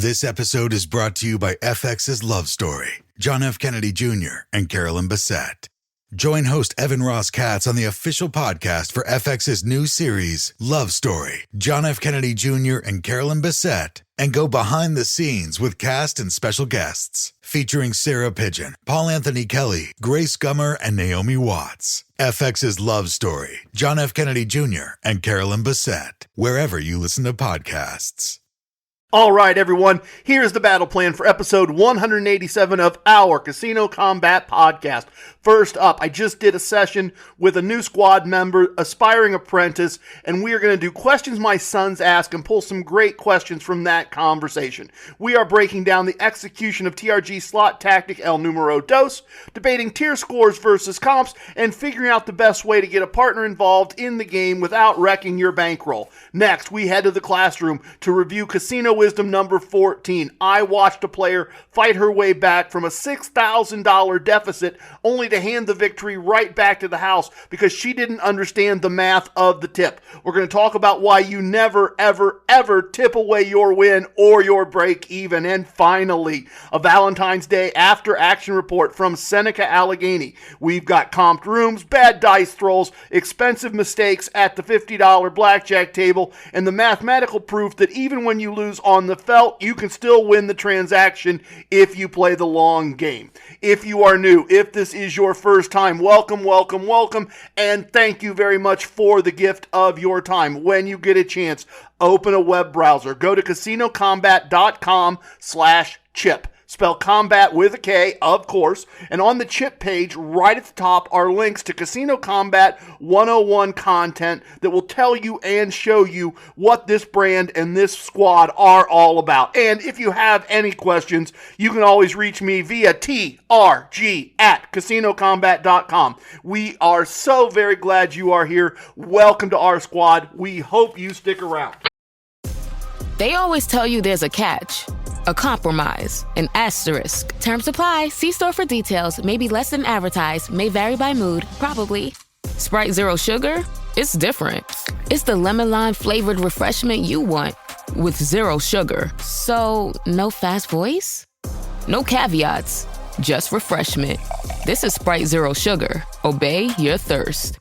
This episode is brought to you by FX's Love Story, John F. Kennedy Jr. and Carolyn Bessette. Join host Evan Ross Katz on the official podcast for FX's new series, Love Story, John F. Kennedy Jr. and Carolyn Bessette, and go behind the scenes with cast and special guests, featuring Sarah Pigeon, Paul Anthony Kelly, Grace Gummer, and Naomi Watts. FX's Love Story, John F. Kennedy Jr. and Carolyn Bessette, wherever you listen to podcasts. All right, everyone, here's the battle plan for episode 187 of our Casino Combat podcast. First up, I just did a session with a new squad member, aspiring apprentice, and we are going to do questions my sons ask and pull some great questions from that conversation. We are breaking down the execution of TRG slot tactic El Numero Dos, debating tier scores versus comps, and figuring out the best way to get a partner involved in the game without wrecking your bankroll. Next, we head to the classroom to review Casino Wisdom number 14. I watched a player fight her way back from a $6,000 deficit only to hand the victory right back to the house because she didn't understand the math of the tip. We're going to talk about why you never, ever, ever tip away your win or your break even. And finally, a Valentine's Day after action report from Seneca Allegany. We've got comped rooms, bad dice throws, expensive mistakes at the $50 blackjack table, and the mathematical proof that even when you lose on the felt, you can still win the transaction if you play the long game. If you are new, if this is your first time, welcome, welcome, welcome, and thank you very much for the gift of your time. When you get a chance, open a web browser. Go to casinocombat.com/chip. Spell combat with a K, of course. And on the chip page, right at the top, are links to Casino Combat 101 content that will tell you and show you what this brand and this squad are all about. And if you have any questions, you can always reach me via trg@casinocombat.com. We are so very glad you are here. Welcome to our squad. We hope you stick around. They always tell you there's a catch. A compromise, an asterisk. Terms apply. See store for details. May be less than advertised. May vary by mood. Probably. Sprite Zero Sugar? It's different. It's the lemon lime flavored refreshment you want with zero sugar. So, no fast voice? No caveats. Just refreshment. This is Sprite Zero Sugar. Obey your thirst.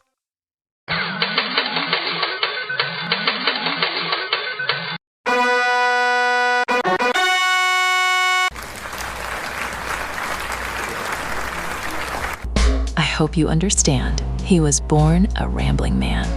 Hope you understand. He was born a rambling man.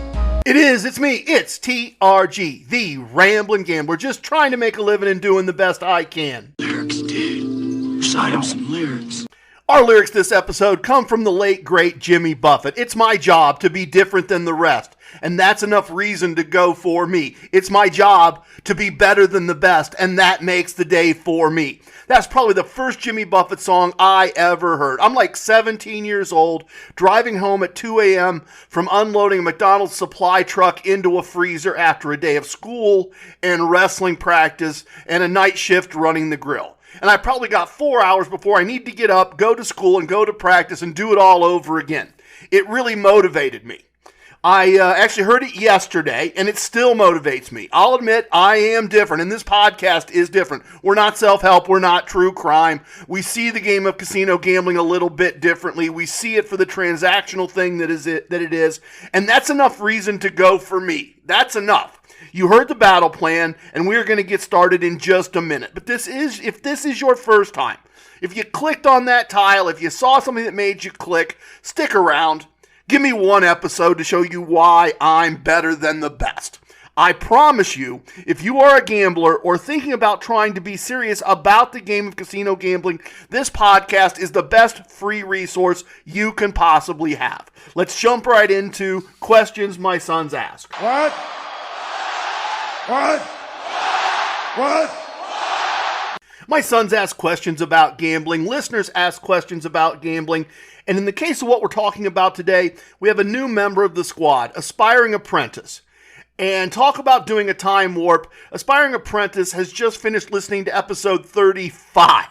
It's me, it's TRG, the Rambling Gambler, just trying to make a living and doing the best I can. Lyrics, dude. Recite him some lyrics. Our lyrics this episode come from the late, great Jimmy Buffett. It's my job to be different than the rest, and that's enough reason to go for me. It's my job to be better than the best, and that makes the day for me. That's probably the first Jimmy Buffett song I ever heard. I'm like 17 years old, driving home at 2 a.m. from unloading a McDonald's supply truck into a freezer after a day of school and wrestling practice and a night shift running the grill. And I probably got 4 hours before I need to get up, go to school, and go to practice and do it all over again. It really motivated me. I actually heard it yesterday, and it still motivates me. I'll admit I am different, and this podcast is different. We're not self-help. We're not true crime. We see the game of casino gambling a little bit differently. We see it for the transactional thing that it is, and that's enough reason to go for me. That's enough. You heard the battle plan, and we're going to get started in just a minute. But if this is your first time, if you clicked on that tile, if you saw something that made you click, stick around. Give me one episode to show you why I'm better than the best. I promise you, if you are a gambler or thinking about trying to be serious about the game of casino gambling, this podcast is the best free resource you can possibly have. Let's jump right into questions my sons ask. What? My sons ask questions about gambling. Listeners ask questions about gambling. And in the case of what we're talking about today, we have a new member of the squad, aspiring apprentice. And talk about doing a time warp. Aspiring apprentice has just finished listening to episode 35.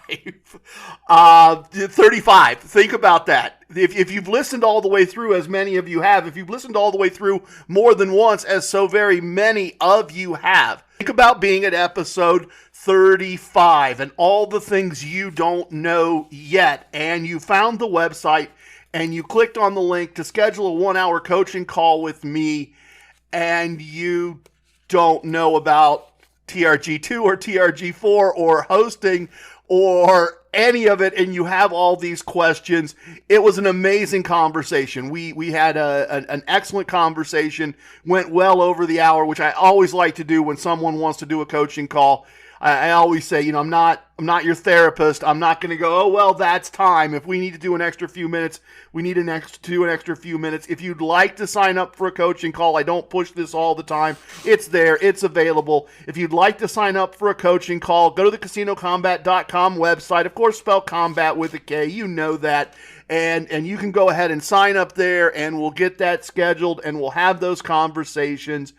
35. Think about that. If you've listened all the way through, as many of you have, if you've listened all the way through more than once, as so very many of you have, think about being at episode 35 and all the things you don't know yet, and you found the website and you clicked on the link to schedule a 1-hour coaching call with me, and you don't know about TRG2 or TRG4 or hosting or any of it, and you have all these questions. It was an amazing conversation. We had an excellent conversation, went well over the hour, which I always like to do when someone wants to do a coaching call. I always say, I'm not your therapist. I'm not going to go, oh, well, that's time. If we need to do an extra few minutes, we need to do an extra few minutes. If you'd like to sign up for a coaching call, I don't push this all the time. It's there. It's available. If you'd like to sign up for a coaching call, go to the CasinoCombat.com website. Of course, spell combat with a K. You know that. And you can go ahead and sign up there, and we'll get that scheduled, and we'll have those conversations.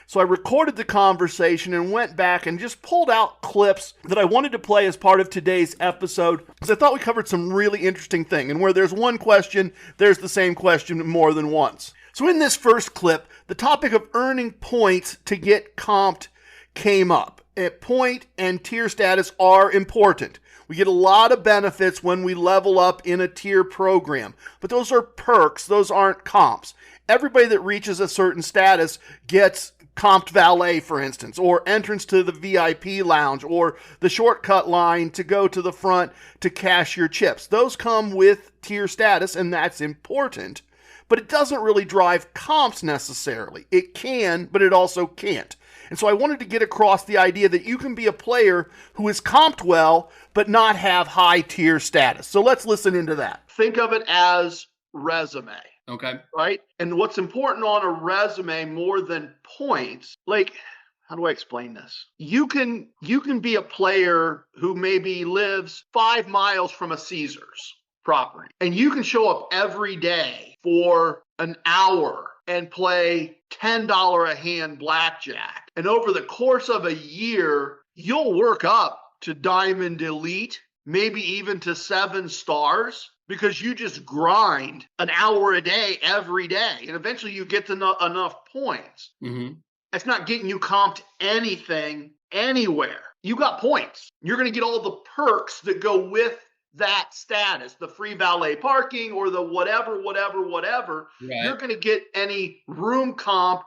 So I recorded the conversation and went back and just pulled out clips that I wanted to play as part of today's episode, because I thought we covered some really interesting thing. And where there's one question, there's the same question more than once. So in this first clip, the topic of earning points to get comped came up. Point and tier status are important. We get a lot of benefits when we level up in a tier program, but those are perks. Those aren't comps. Everybody that reaches a certain status gets comped valet, for instance, or entrance to the VIP lounge, or the shortcut line to go to the front to cash your chips. Those come with tier status, and that's important, but it doesn't really drive comps necessarily. It can, but it also can't. And so I wanted to get across the idea that you can be a player who is comped well, but not have high tier status. So let's listen into that. Think of it as resume. Okay. Right? And what's important on a resume more than points, like, how do I explain this? You can be a player who maybe lives 5 miles from a Caesars property, and you can show up every day for an hour and play $10 a hand blackjack. And over the course of a year, you'll work up to Diamond Elite, maybe even to 7 stars, because you just grind an hour a day every day. And eventually you get to enough points. Mm-hmm. That's not getting you comped anything anywhere. You got points. You're going to get all the perks that go with that status, the free valet parking or the whatever. Right. You're going to get any room comp.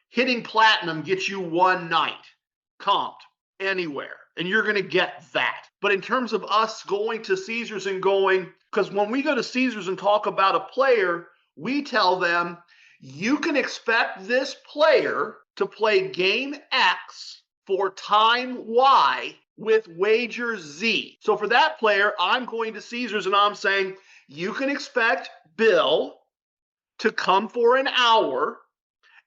Hitting platinum gets you 1 night comped anywhere, and you're going to get that. But in terms of us going to Caesars and because when we go to Caesars and talk about a player, we tell them, you can expect this player to play game X for time Y with wager Z. So for that player, I'm going to Caesars and I'm saying, you can expect Bill to come for an hour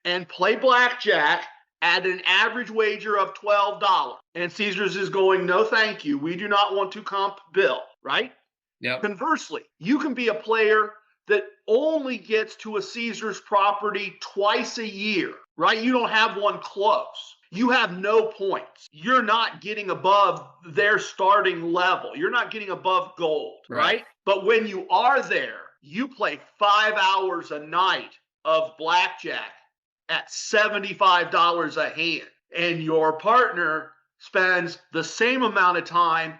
and play blackjack at an average wager of $12. And Caesars is going, no, thank you. We do not want to comp Bill, right? Yep. Conversely, you can be a player that only gets to a Caesars property twice a year, right? You don't have one close. You have no points. You're not getting above their starting level. You're not getting above gold, right? But when you are there, you play 5 hours a night of blackjack at $75 a hand, and your partner spends the same amount of time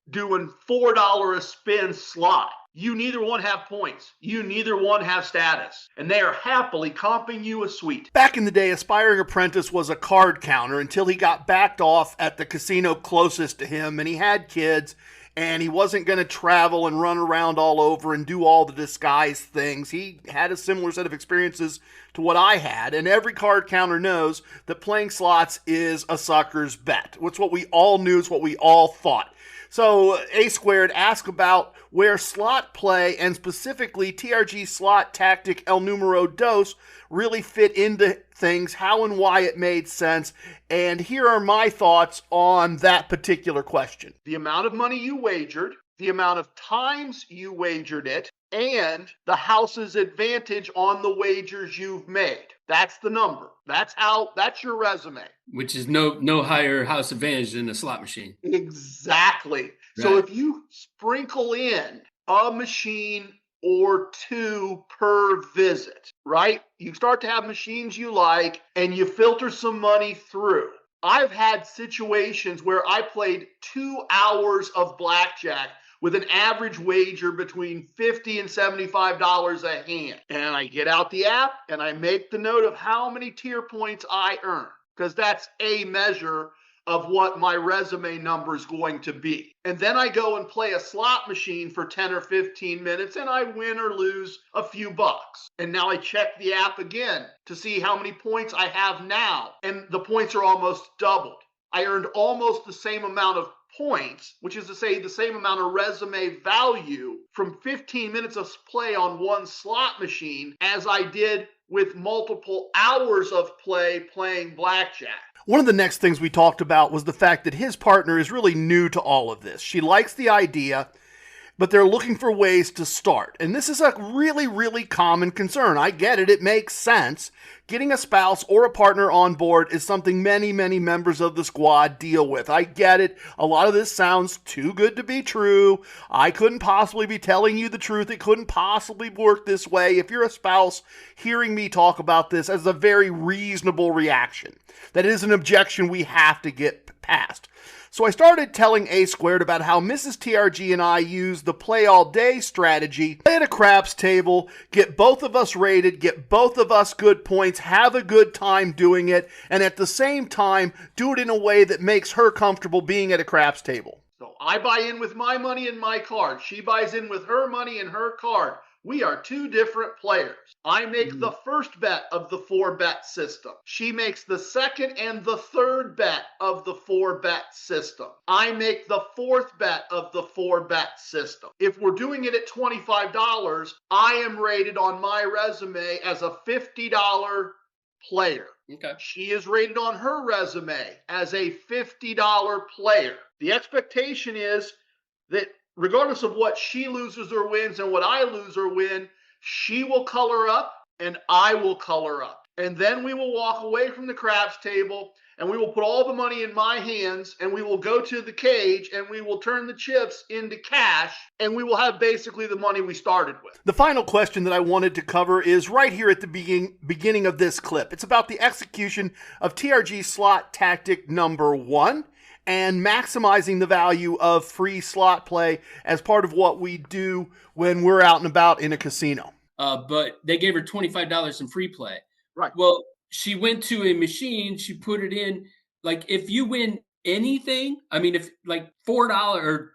doing $4 a spin slot. You neither one have points. You neither one have status. And they are happily comping you a suite. Back in the day, Aspiring Apprentice was a card counter until he got backed off at the casino closest to him, and he had kids, and he wasn't going to travel and run around all over and do all the disguise things. He had a similar set of experiences to what I had, and every card counter knows that playing slots is a sucker's bet. It's what we all knew, it's what we all thought. So A Squared asked about where slot play and specifically TRG slot tactic El Numero Dos really fit into things, how and why it made sense. And here are my thoughts on that particular question. The amount of money you wagered, the amount of times you wagered it, and the house's advantage on the wagers you've made. That's the number. That's your resume. Which is no higher house advantage than a slot machine. Exactly. Right. So if you sprinkle in a machine or 2 per visit, right? You start to have machines you like and you filter some money through. I've had situations where I played 2 hours of blackjack with an average wager between $50 and $75 a hand. And I get out the app and I make the note of how many tier points I earn, because that's a measure of what my resume number is going to be. And then I go and play a slot machine for 10 or 15 minutes and I win or lose a few bucks. And now I check the app again to see how many points I have now. And the points are almost doubled. I earned almost the same amount of points, which is to say the same amount of resume value from 15 minutes of play on one slot machine as I did with multiple hours of play playing blackjack. One of the next things we talked about was the fact that his partner is really new to all of this. She likes the idea, but they're looking for ways to start. And this is a really, really common concern. I get it. It makes sense. Getting a spouse or a partner on board is something many, many members of the squad deal with. I get it. A lot of this sounds too good to be true. I couldn't possibly be telling you the truth. It couldn't possibly work this way. If you're a spouse, hearing me talk about this is a very reasonable reaction. That is an objection we have to get past. So I started telling A Squared about how Mrs. TRG and I use the play all day strategy, play at a craps table, get both of us rated, get both of us good points, have a good time doing it, and at the same time, do it in a way that makes her comfortable being at a craps table. So I buy in with my money and my card. She buys in with her money and her card. We are two different players. I make the first bet of the 4-bet system. She makes the second and the third bet of the 4-bet system. I make the fourth bet of the 4-bet system. If we're doing it at $25, I am rated on my resume as a $50 player. Okay. She is rated on her resume as a $50 player. The expectation is that regardless of what she loses or wins and what I lose or win, she will color up and I will color up. And then we will walk away from the craps table and we will put all the money in my hands and we will go to the cage and we will turn the chips into cash and we will have basically the money we started with. The final question that I wanted to cover is right here at the beginning of this clip. It's about the execution of TRG slot tactic number 1. And maximizing the value of free slot play as part of what we do when we're out and about in a casino. But they gave her $25 in free play. Right. Well, she went to a machine, she put it in. Like, if you win anything, I mean, if like $4 or,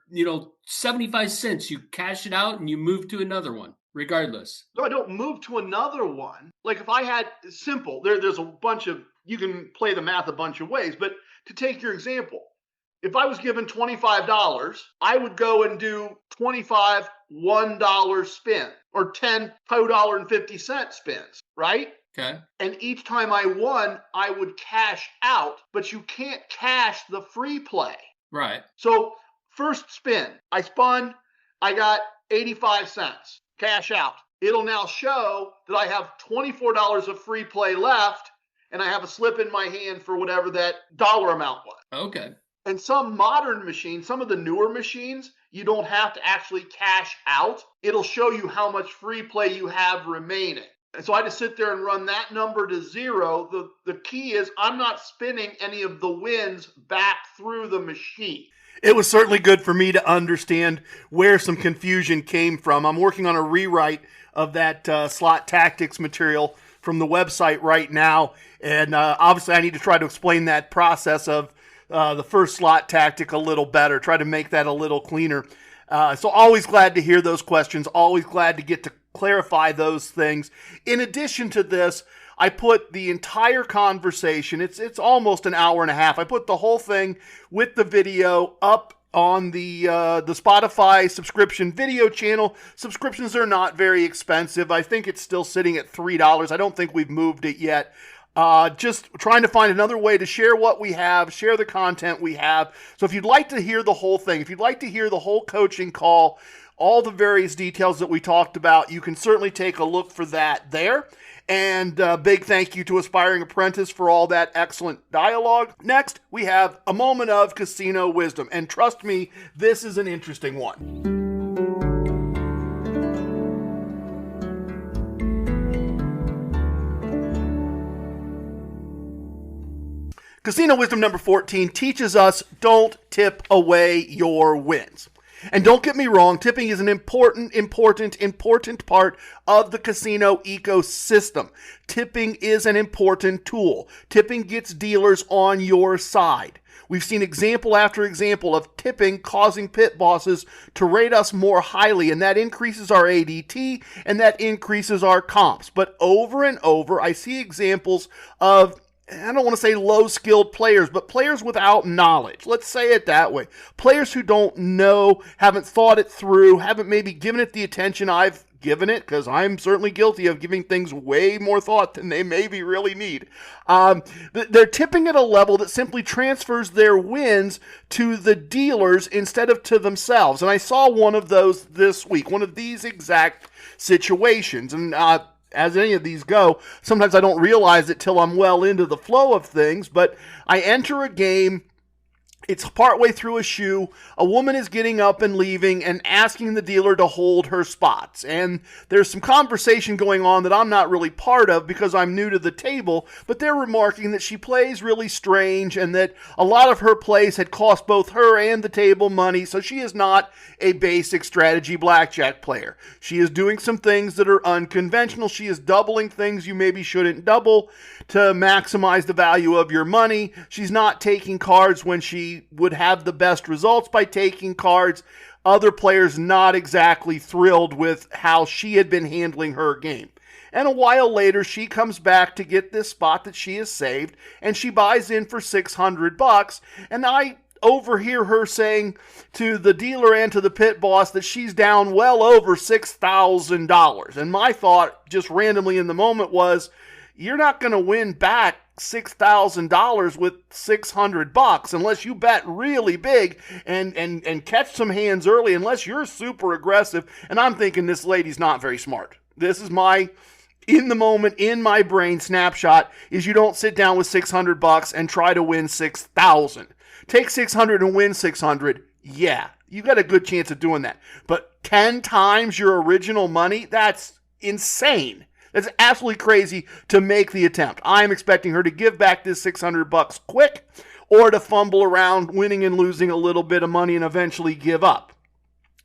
75 cents, you cash it out and you move to another one, regardless. No, I don't move to another one. Like, if I had simple, there's a bunch of, you can play the math a bunch of ways, but to take your example, if I was given $25, I would go and do 25 $1 spin or 10 $2.50 spins, right? Okay. And each time I won, I would cash out, but you can't cash the free play. Right. So first spin, I spun, I got 85 cents, cash out. It'll now show that I have $24 of free play left and I have a slip in my hand for whatever that dollar amount was. Okay. And some modern machines, some of the newer machines, you don't have to actually cash out. It'll show you how much free play you have remaining. And so I just sit there and run that number to zero. The key is I'm not spinning any of the wins back through the machine. It was certainly good for me to understand where some confusion came from. I'm working on a rewrite of that slot tactics material from the website right now. And obviously I need to try to explain that process of the first slot tactic a little better, try to make that a little cleaner. So always glad to hear those questions, always glad to get to clarify those things. In addition to this, I put the entire conversation, it's almost an hour and a half. I put the whole thing with the video up on the Spotify subscription video channel. Subscriptions are not very expensive. I think it's still sitting at $3. I don't think we've moved it yet. Just trying to find another way to share what we have, share the content we have. So if you'd like to hear the whole thing, if you'd like to hear the whole coaching call, all the various details that we talked about, you can certainly take a look for that there. And big thank you to Aspiring Apprentice for all that excellent dialogue. Next, we have a moment of casino wisdom. And trust me, this is an interesting one. Casino wisdom number 14 teaches us don't tip away your wins. And don't get me wrong, tipping is an important part of the casino ecosystem. Tipping is an important tool. Tipping gets dealers on your side. We've seen example after example of tipping causing pit bosses to rate us more highly, and that increases our ADT and that increases our comps. But over and over, I see examples of, I don't want to say low-skilled players, but players without knowledge. Let's say it that way. Players who don't know, haven't thought it through, haven't maybe given it the attention I've given it, because I'm certainly guilty of giving things way more thought than they maybe really need. They're tipping at a level that simply transfers their wins to the dealers instead of to themselves. And I saw one of those this week, one of these exact situations. And as any of these go, sometimes I don't realize it till I'm well into the flow of things, but I enter a game. It's partway through a shoe. A woman is getting up and leaving and asking the dealer to hold her spots. And there's some conversation going on that I'm not really part of because I'm new to the table, but they're remarking that she plays really strange and that a lot of her plays had cost both her and the table money, so she is not a basic strategy blackjack player. She is doing some things that are unconventional. She is doubling things you maybe shouldn't double to maximize the value of your money. She's not taking cards when she would have the best results by taking cards. Other players not exactly thrilled with how she had been handling her game. And a while later, she comes back to get this spot that she has saved, and she buys in for $600. And I overhear her saying to the dealer and to the pit boss that she's down well over $6,000. And my thought, just randomly in the moment, was, you're not going to win back $6,000 with $600 unless you bet really big and catch some hands early, unless you're super aggressive. And I'm thinking this lady's not very smart. This is my, in the moment, in my brain snapshot, is you don't sit down with $600 and try to win $6,000. Take $600 and win $600. Yeah, you got a good chance of doing that. But 10 times your original money, that's insane. That's absolutely crazy to make the attempt. I'm expecting her to give back this $600 quick, or to fumble around winning and losing a little bit of money and eventually give up.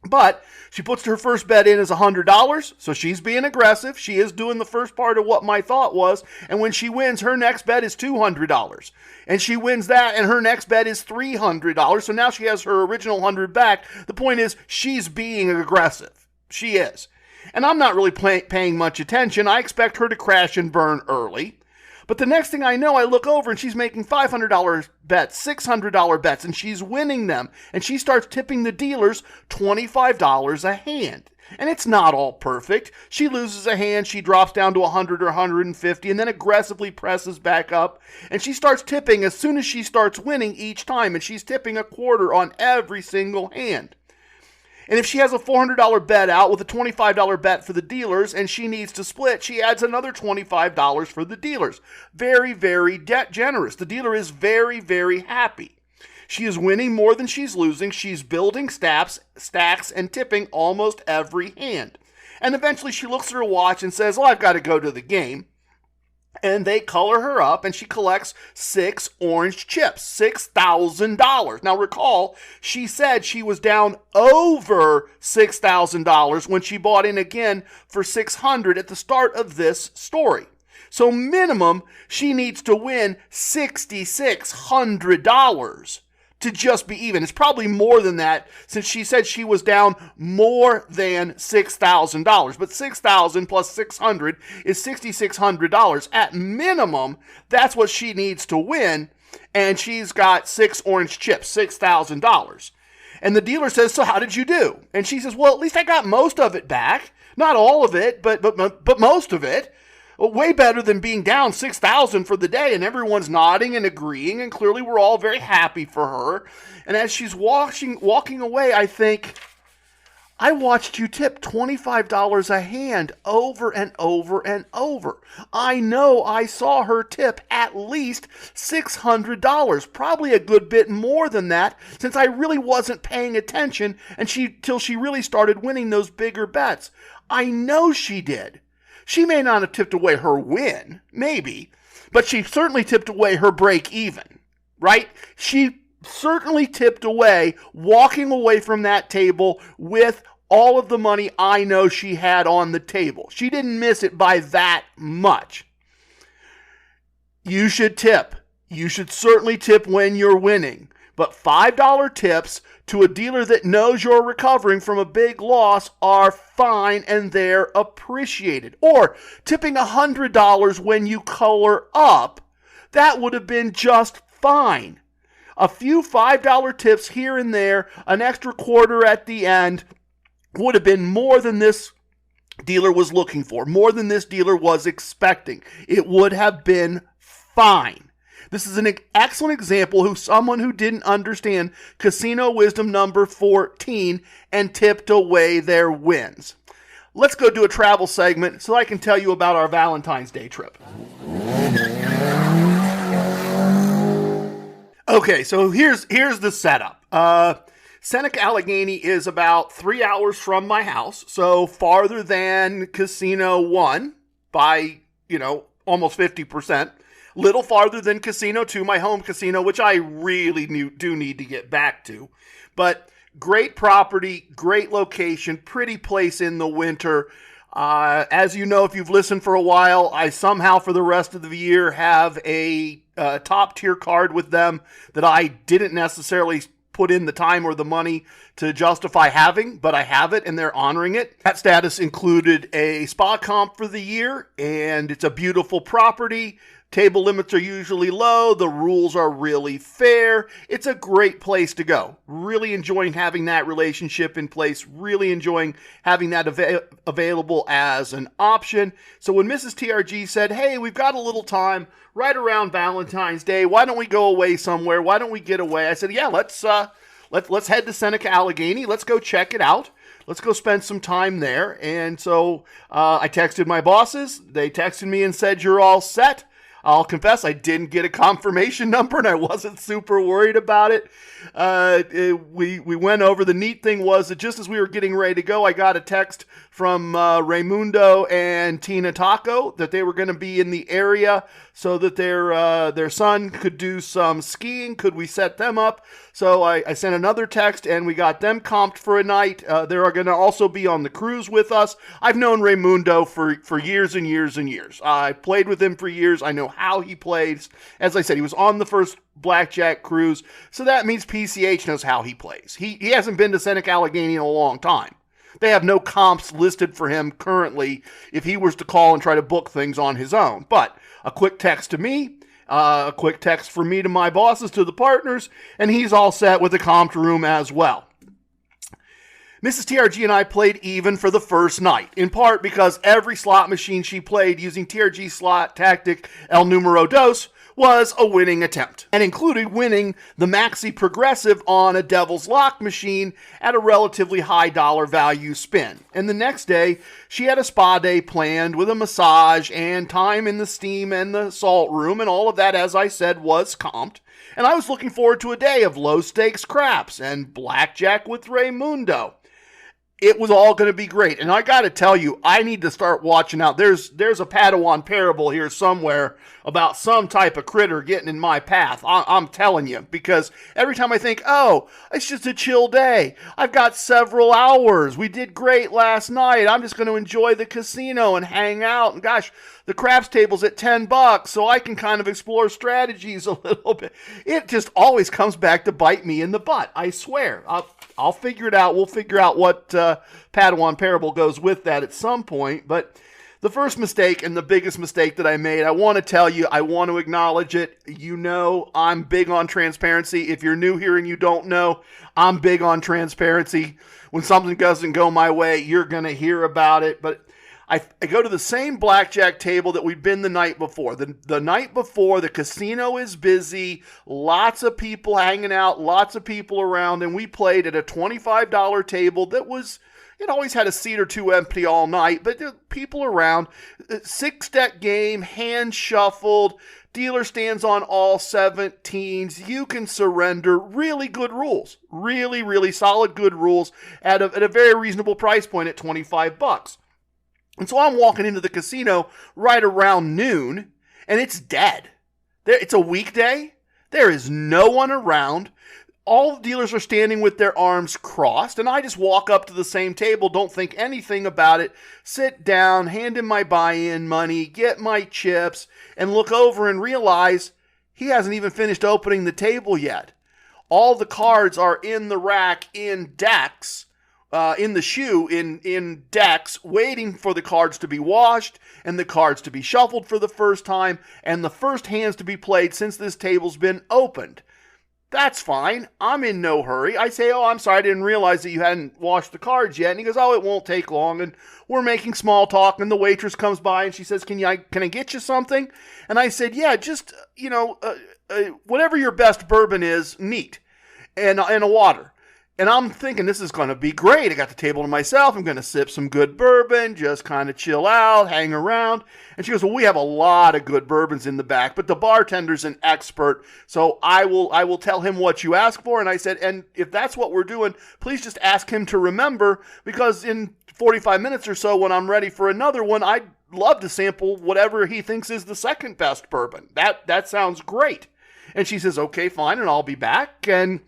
But she puts her first bet in as $100, so she's being aggressive. She is doing the first part of what my thought was, and when she wins, her next bet is $200. And she wins that, and her next bet is $300, so now she has her original 100 back. The point is, she's being aggressive. She is. And I'm not really paying much attention. I expect her to crash and burn early. But the next thing I know, I look over and she's making $500 bets, $600 bets, and she's winning them. And she starts tipping the dealers $25 a hand. And it's not all perfect. She loses a hand, she drops down to 100 or 150, and then aggressively presses back up. And she starts tipping as soon as she starts winning each time. And she's tipping a quarter on every single hand. And if she has a $400 bet out with a $25 bet for the dealers and she needs to split, she adds another $25 for the dealers. Very, very generous. The dealer is very, very happy. She is winning more than she's losing. She's building stacks and tipping almost every hand. And eventually she looks at her watch and says, well, I've got to go to the game. And they color her up, and she collects 6 orange chips, $6,000. Now recall, she said she was down over $6,000 when she bought in again for $600 at the start of this story. So minimum, she needs to win $6,600 to just be even. It's probably more than that, since she said she was down more than $6,000. But $6,000 plus $600 is $6,600. At minimum, that's what she needs to win, and she's got 6 orange chips, $6,000. And the dealer says, so how did you do? And she says, well, at least I got most of it back. Not all of it, but most of it. Way better than being down $6,000 for the day. And everyone's nodding and agreeing, and clearly we're all very happy for her. And as she's walking away, I think, I watched you tip $25 a hand over and over and over. I know I saw her tip at least $600, probably a good bit more than that, since I really wasn't paying attention till she really started winning those bigger bets. I know she did. She may not have tipped away her win, maybe, but she certainly tipped away her break even. right? She certainly tipped away, walking away from that table with all of the money I know she had on the table. She didn't miss it by that much. You should tip. You should certainly tip when you're winning. But $5 tips to a dealer that knows you're recovering from a big loss are fine and they're appreciated. Or tipping $100 when you color up, that would have been just fine. A few $5 tips here and there, an extra quarter at the end, would have been more than this dealer was looking for, more than this dealer was expecting. It would have been fine. This is an excellent example of someone who didn't understand casino wisdom number 14 and tipped away their wins. Let's go do a travel segment so I can tell you about our Valentine's Day trip. Okay, so here's the setup. Seneca Allegany is about 3 hours from my house, so farther than Casino 1 by, almost 50%. Little farther than Casino 2, my home casino, which I really do need to get back to. But great property, great location, pretty place in the winter. As you know, if you've listened for a while, I somehow for the rest of the year have a top tier card with them that I didn't necessarily put in the time or the money to justify having, but I have it and they're honoring it. That status included a spa comp for the year, and it's a beautiful property. Table limits are usually low. The rules are really fair. It's a great place to go. Really enjoying having that relationship in place. Really enjoying having that available as an option. So when Mrs. TRG said, hey, we've got a little time right around Valentine's Day. Why don't we go away somewhere? Why don't we get away? I said, yeah, let's head to Seneca Allegany. Let's go check it out. Let's go spend some time there. And so I texted my bosses. They texted me and said, you're all set. I'll confess I didn't get a confirmation number and I wasn't super worried about it. We went over. The neat thing was that just as we were getting ready to go, I got a text from Raymundo and Tina Taco that they were going to be in the area so that their son could do some skiing. Could we set them up? So I sent another text and we got them comped for a night. They're going to also be on the cruise with us. I've known Raymundo for years and years and years. I played with him for years. I know how he plays. As I said, he was on the first blackjack cruise. So that means PCH knows how he plays. He hasn't been to Seneca Allegany in a long time. They have no comps listed for him currently if he was to call and try to book things on his own. But a quick text to me, a quick text from me to my bosses, to the partners, and he's all set with the comped room as well. Mrs. TRG and I played even for the first night, in part because every slot machine she played using TRG slot tactic El Numero Dos was a winning attempt, and included winning the Maxi Progressive on a Devil's Lock machine at a relatively high dollar value spin. And the next day, she had a spa day planned with a massage and time in the steam and the salt room, and all of that, as I said, was comped. And I was looking forward to a day of low-stakes craps and blackjack with Raymundo. It was all going to be great. And I got to tell you, I need to start watching out. There's a Padawan parable here somewhere about some type of critter getting in my path. I'm telling you, because every time I think, oh, it's just a chill day. I've got several hours. We did great last night. I'm just going to enjoy the casino and hang out. And gosh, the craps table's at $10, so I can kind of explore strategies a little bit. It just always comes back to bite me in the butt. I swear. I'll figure it out. We'll figure out what Padawan parable goes with that at some point. But the first mistake and the biggest mistake that I made, I want to tell you, I want to acknowledge it. You know, I'm big on transparency. If you're new here and you don't know, I'm big on transparency. When something doesn't go my way, you're going to hear about it. But I go to the same blackjack table that we've been the night before. The night before, the casino is busy, lots of people hanging out, lots of people around, and we played at a $25 table that was, it always had a seat or two empty all night, but there were people around. 6-deck game, hand shuffled, dealer stands on all 17s. You can surrender. Really good rules. Really, really solid, good rules at a very reasonable price point at $25. And so I'm walking into the casino right around noon, and it's dead. It's a weekday. There is no one around. All the dealers are standing with their arms crossed, and I just walk up to the same table, don't think anything about it, sit down, hand him my buy-in money, get my chips, and look over and realize he hasn't even finished opening the table yet. All the cards are in the rack in decks, in the shoe, in decks, waiting for the cards to be washed and the cards to be shuffled for the first time and the first hands to be played since this table's been opened. That's fine. I'm in no hurry. I say, I'm sorry, I didn't realize that you hadn't washed the cards yet. And he goes, it won't take long. And we're making small talk. And the waitress comes by and she says, can I get you something? And I said, yeah, just, whatever your best bourbon is, neat. And a water. And I'm thinking this is going to be great. I got the table to myself. I'm going to sip some good bourbon, just kind of chill out, hang around. And she goes, well, we have a lot of good bourbons in the back, but the bartender's an expert, so I will tell him what you ask for. And I said, and if that's what we're doing, please just ask him to remember, because in 45 minutes or so when I'm ready for another one, I'd love to sample whatever he thinks is the second best bourbon. That sounds great. And she says, okay, fine, and I'll be back. And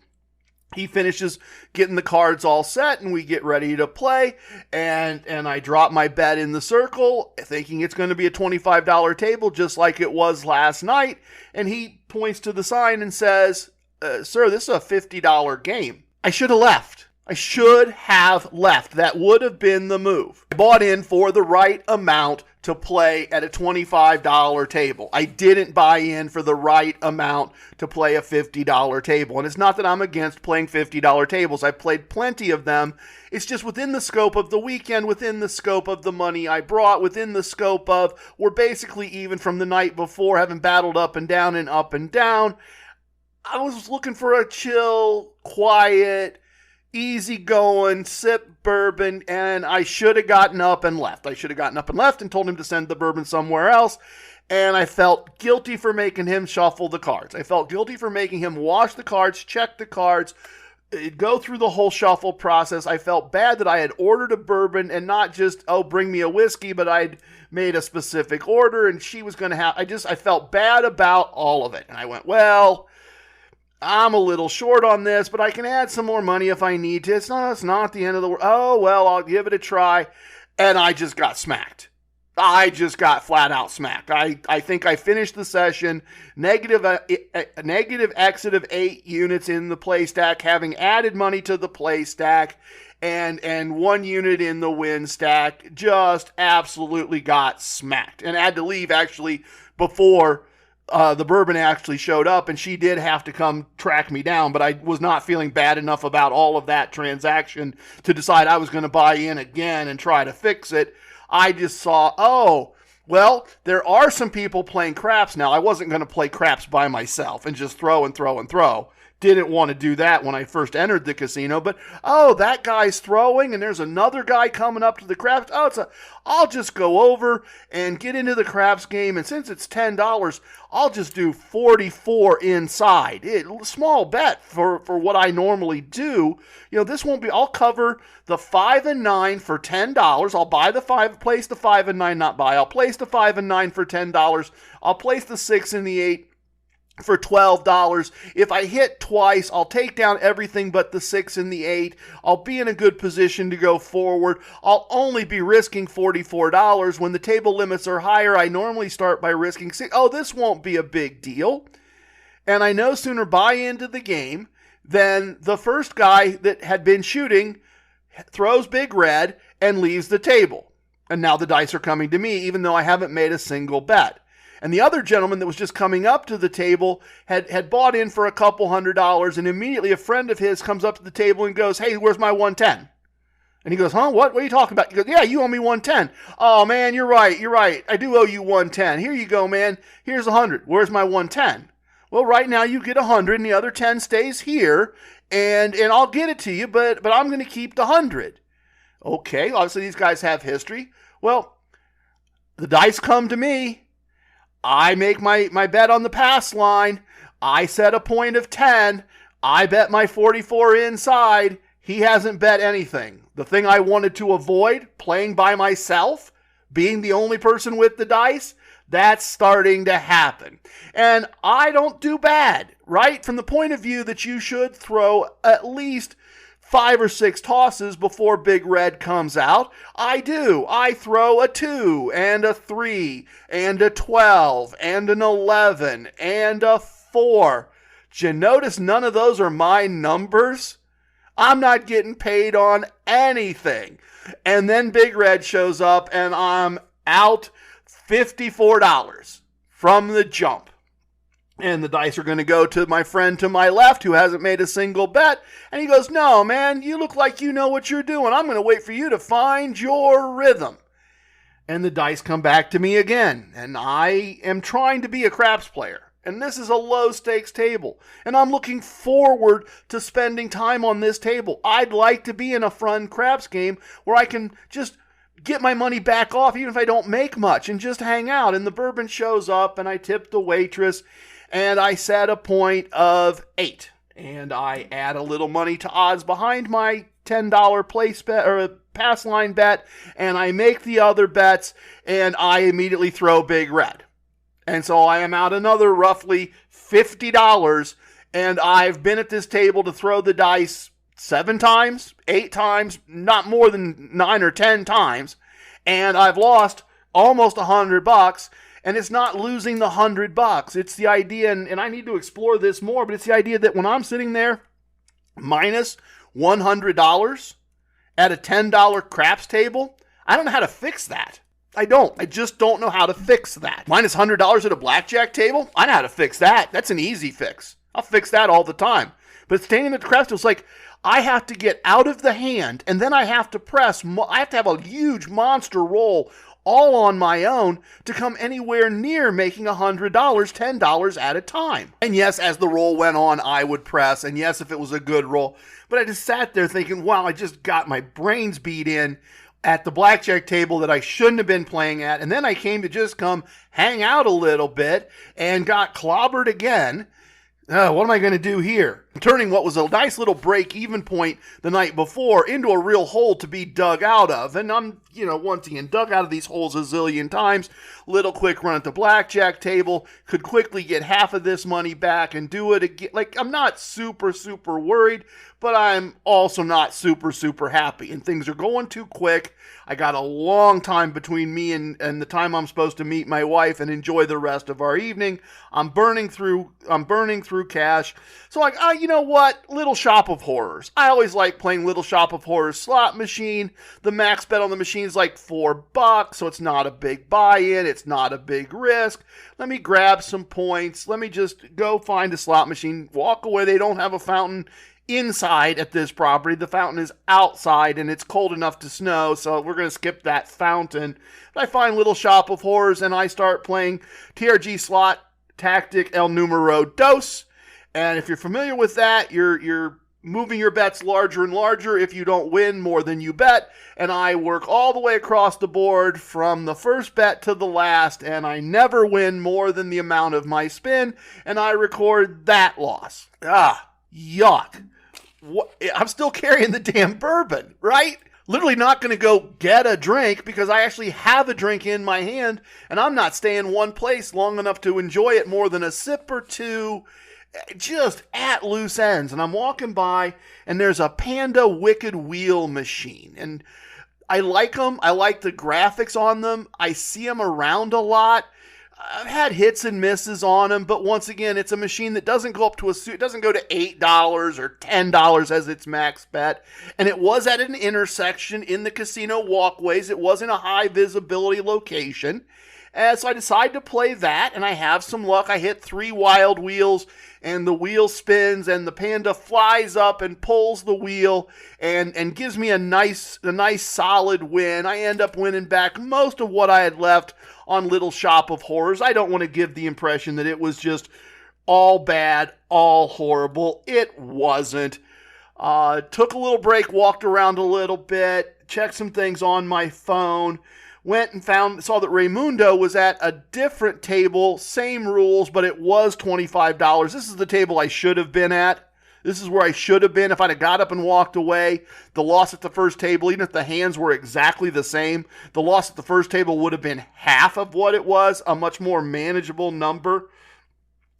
he finishes getting the cards all set, and we get ready to play, and I drop my bet in the circle, thinking it's going to be a $25 table, just like it was last night, and he points to the sign and says, sir, this is a $50 game. I should have left. That would have been the move. I bought in for the right amount to play at a $25 table. I didn't buy in for the right amount to play a $50 table. And it's not that I'm against playing $50 tables. I've played plenty of them. It's just within the scope of the weekend, within the scope of the money I brought, within the scope of we're basically even from the night before, having battled up and down and up and down. I was looking for a chill, quiet, easy-going, sip bourbon, and I should have gotten up and left. And told him to send the bourbon somewhere else, and I felt guilty for making him shuffle the cards. I felt guilty for making him wash the cards, check the cards, go through the whole shuffle process. I felt bad that I had ordered a bourbon and not just, bring me a whiskey, but I'd made a specific order, and she was going to have... I felt bad about all of it, and I went, well, I'm a little short on this, but I can add some more money if I need to. It's not the end of the world. Oh, well, I'll give it a try. And I just got smacked. I just got flat out smacked. I think I finished the session negative exit of 8 units in the play stack, having added money to the play stack, and 1 unit in the win stack. Just absolutely got smacked. And I had to leave actually before the bourbon actually showed up, and she did have to come track me down, but I was not feeling bad enough about all of that transaction to decide I was going to buy in again and try to fix it. I just saw, well, there are some people playing craps now. I wasn't going to play craps by myself and just throw and throw and throw. Didn't want to do that when I first entered the casino, but, that guy's throwing, and there's another guy coming up to the craps. I'll just go over and get into the craps game, and since it's $10, I'll just do 44 inside. Small bet for what I normally do. This won't be, I'll cover the 5 and 9 for $10. I'll buy the 5, place the 5 and 9, not buy. I'll place the 5 and 9 for $10. I'll place the 6 and the 8 for $12. If I hit twice, I'll take down everything but the 6 and the 8. I'll be in a good position to go forward. I'll only be risking $44. When the table limits are higher, I normally start by risking 6. This won't be a big deal. And I no sooner buy into the game than the first guy that had been shooting throws big red and leaves the table. And now the dice are coming to me, even though I haven't made a single bet. And the other gentleman that was just coming up to the table had bought in for a couple $100, and immediately a friend of his comes up to the table and goes, hey, where's my 110? And he goes, huh, what are you talking about? He goes, yeah, you owe me 110. Oh, man, you're right. I do owe you 110. Here you go, man. Here's 100. Where's my 110? Well, right now you get 100, and the other 10 stays here, and I'll get it to you, but I'm going to keep the 100. Okay, obviously these guys have history. Well, the dice come to me. I make my bet on the pass line. I set a point of 10. I bet my 44 inside. He hasn't bet anything. The thing I wanted to avoid, playing by myself, being the only person with the dice, That's starting to happen. And I don't do bad, right? From the point of view that you should throw at least 5 or 6 tosses before Big Red comes out. I do. I throw a 2 and a 3 and a 12 and an 11 and a 4. Did you notice none of those are my numbers? I'm not getting paid on anything. And then Big Red shows up and I'm out $54 from the jump. And the dice are going to go to my friend to my left who hasn't made a single bet. And he goes, no, man, you look like you know what you're doing. I'm going to wait for you to find your rhythm. And the dice come back to me again. And I am trying to be a craps player. And this is a low-stakes table. And I'm looking forward to spending time on this table. I'd like to be in a fun craps game where I can just get my money back off even if I don't make much and just hang out. And the bourbon shows up and I tip the waitress and I set a point of 8. And I add a little money to odds behind my $10 place bet or a pass line bet. And I make the other bets and I immediately throw Big Red. And so I am out another roughly $50, and I've been at this table to throw the dice 7 times, 8 times, not more than 9 or 10 times, and I've lost almost $100, and it's not losing the $100. It's the idea, and I need to explore this more, but it's the idea that when I'm sitting there minus $100 at a $10 craps table, I don't know how to fix that. I don't. I just don't know how to fix that. Minus $100 at a blackjack table? I know how to fix that. That's an easy fix. I'll fix that all the time. But standing at the craps table, it's like I have to get out of the hand, and then I have to press. I have to have a huge monster roll all on my own to come anywhere near making $100, $10 at a time. And yes, as the roll went on, I would press. And yes, if it was a good roll. But I just sat there thinking, wow, I just got my brains beat in at the blackjack table that I shouldn't have been playing at. And then I came to just come hang out a little bit and got clobbered again. What am I going to do here? Turning what was a nice little break-even point the night before into a real hole to be dug out of. And I'm, once again, dug out of these holes a zillion times. Little quick run at the blackjack table. Could quickly get half of this money back and do it again. Like, I'm not super, super worried, but I'm also not super, super happy. And things are going too quick. I got a long time between me and the time I'm supposed to meet my wife and enjoy the rest of our evening. I'm burning through cash. So like, you know what? Little Shop of Horrors. I always like playing Little Shop of Horrors slot machine. The max bet on the machine is like $4, so it's not a big buy-in. It's not a big risk. Let me grab some points. Let me just go find a slot machine, walk away. They don't have a fountain inside at this property. The fountain is outside and it's cold enough to snow, so we're going to skip that fountain. But I find Little Shop of Horrors and I start playing TRG slot tactic El Numero Dos. And if you're familiar with that, you're moving your bets larger and larger if you don't win more than you bet. And I work all the way across the board from the first bet to the last, and I never win more than the amount of my spin, and I record that loss. Yuck. I'm still carrying the damn bourbon, right? Literally not going to go get a drink because I actually have a drink in my hand and I'm not staying one place long enough to enjoy it more than a sip or two, just at loose ends. And I'm walking by and there's a Panda Wicked Wheel machine and I like them. I like the graphics on them. I see them around a lot. I've had hits and misses on them, but once again, it's a machine that doesn't go up to it doesn't go to $8 or $10 as its max bet. And it was at an intersection in the casino walkways. It was in a high visibility location. So I decided to play that, and I have some luck. I hit 3 wild wheels, and the wheel spins, and the Panda flies up and pulls the wheel and gives me a nice solid win. I end up winning back most of what I had left on Little Shop of Horrors. I don't want to give the impression that it was just all bad, all horrible. It wasn't. Took a little break, walked around a little bit, checked some things on my phone, went and saw that Raymundo was at a different table, same rules, but it was $25. This is the table I should have been at. This is where I should have been. If I'd have got up and walked away, the loss at the first table, even if the hands were exactly the same, the loss at the first table would have been half of what it was, a much more manageable number.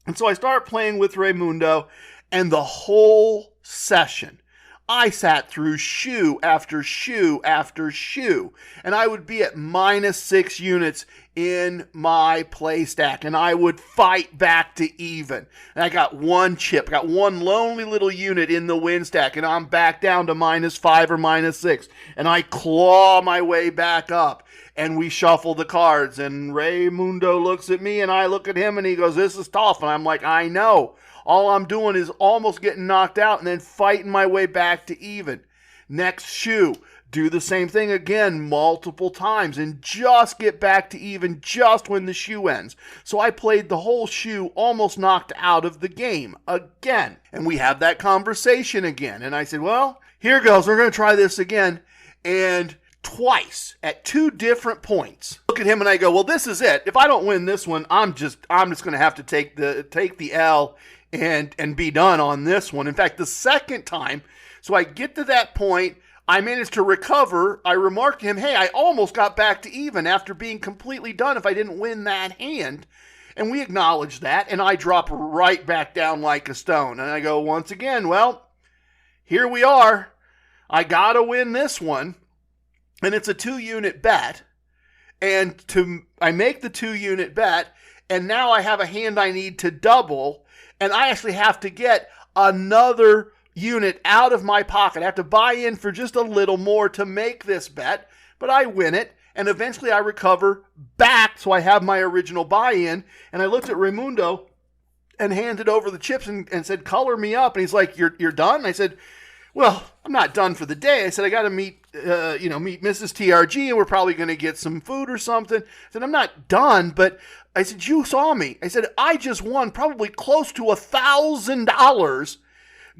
And so I started playing with Raymundo, and the whole session, I sat through shoe after shoe after shoe, and I would be at -6 units in my play stack, and I would fight back to even. And I got one chip, got one lonely little unit in the win stack, and I'm back down to -5 or -6, and I claw my way back up, and we shuffle the cards, and Raymundo looks at me, and I look at him, and he goes, "This is tough," and I'm like, "I know. All I'm doing is almost getting knocked out and then fighting my way back to even." Next shoe, do the same thing again multiple times and just get back to even just when the shoe ends. So I played the whole shoe almost knocked out of the game again. And we have that conversation again. And I said, well, here goes. We're going to try this again. And twice at 2 different points, look at him and I go, well, this is it. If I don't win this one, I'm just going to have to take the L and be done on this one. In fact, the second time, so I get to that point, I managed to recover. I remarked to him, hey, I almost got back to even after being completely done if I didn't win that hand. And we acknowledged that, and I drop right back down like a stone. And I go, once again, well, here we are. I got to win this one. And it's a 2-unit bet. And I make the 2-unit bet, and now I have a hand I need to double, and I actually have to get another unit out of my pocket. I have to buy in for just a little more to make this bet, but I win it, and eventually I recover back, so I have my original buy-in. And I looked at Raymundo and handed over the chips and said, color me up. And he's like, you're done? And I said, well, I'm not done for the day. I said, I got to meet Mrs. TRG, and we're probably going to get some food or something. I said, I'm not done, but I said, you saw me. I said, I just won probably close to $1,000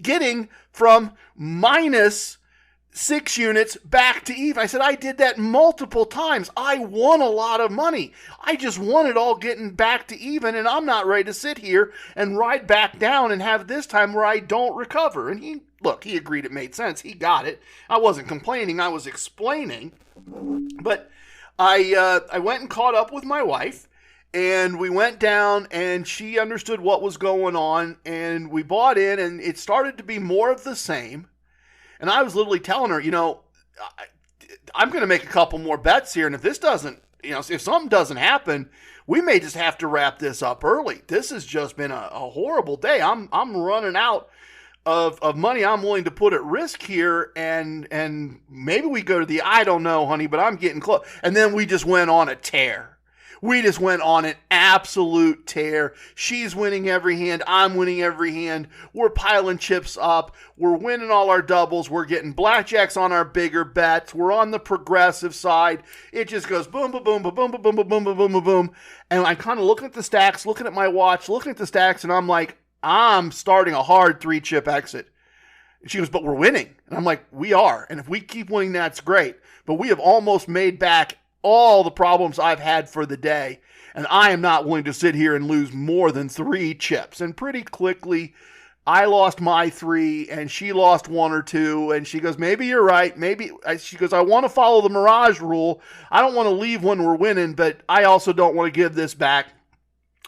getting from -6 units back to even. I said, I did that multiple times. I won a lot of money. I just won it all getting back to even, and I'm not ready to sit here and ride back down and have this time where I don't recover. And he agreed it made sense. He got it. I wasn't complaining. I was explaining. But I went and caught up with my wife, and we went down, and she understood what was going on, and we bought in, and it started to be more of the same. And I was literally telling her, I'm going to make a couple more bets here, and if this doesn't, if something doesn't happen, we may just have to wrap this up early. This has just been a horrible day. I'm running out of money I'm willing to put at risk here, and maybe we go to the, I don't know, honey, but I'm getting close. And then we just went on a tear. We just went on an absolute tear. She's winning every hand. I'm winning every hand. We're piling chips up. We're winning all our doubles. We're getting blackjacks on our bigger bets. We're on the progressive side. It just goes boom, boom, boom, boom, boom, boom, boom, boom, boom, boom, boom, boom. And I'm kind of looking at the stacks, looking at my watch, looking at the stacks, and I'm like, I'm starting a hard 3-chip exit. And she goes, but we're winning. And I'm like, we are. And if we keep winning, that's great. But we have almost made back all the problems I've had for the day, and I am not willing to sit here and lose more than 3 chips. And pretty quickly, I lost my 3, and she lost 1 or 2, and she goes, maybe you're right. She goes, I want to follow the Mirage rule. I don't want to leave when we're winning, but I also don't want to give this back.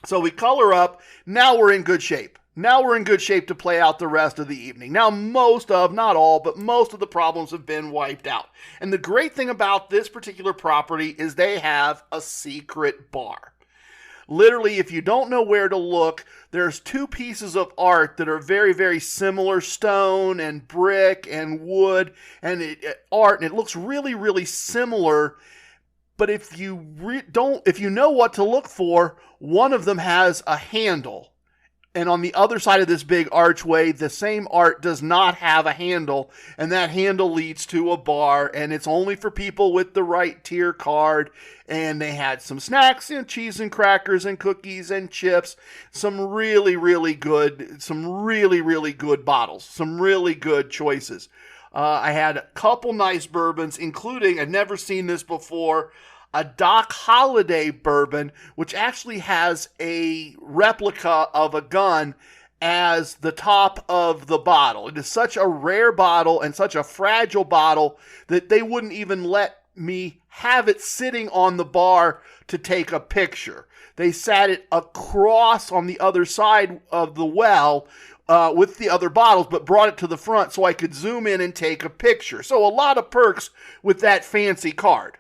So we color up. Now we're in good shape. Now we're in good shape to play out the rest of the evening. Now not all, but most of the problems have been wiped out. And the great thing about this particular property is they have a secret bar. Literally, if you don't know where to look, there's 2 pieces of art that are very, very similar, stone and brick and wood and art, and it looks really, really similar. But if you know what to look for, one of them has a handle. And on the other side of this big archway, the same art does not have a handle, and that handle leads to a bar, and it's only for people with the right tier card. And they had some snacks and cheese and crackers and cookies and chips, some really, really good bottles, some really good choices. I had a couple nice bourbons, including, I'd never seen this before, a Doc Holliday bourbon, which actually has a replica of a gun as the top of the bottle. It is such a rare bottle and such a fragile bottle that they wouldn't even let me have it sitting on the bar to take a picture. They sat it across on the other side of the well with the other bottles, but brought it to the front so I could zoom in and take a picture. So a lot of perks with that fancy card.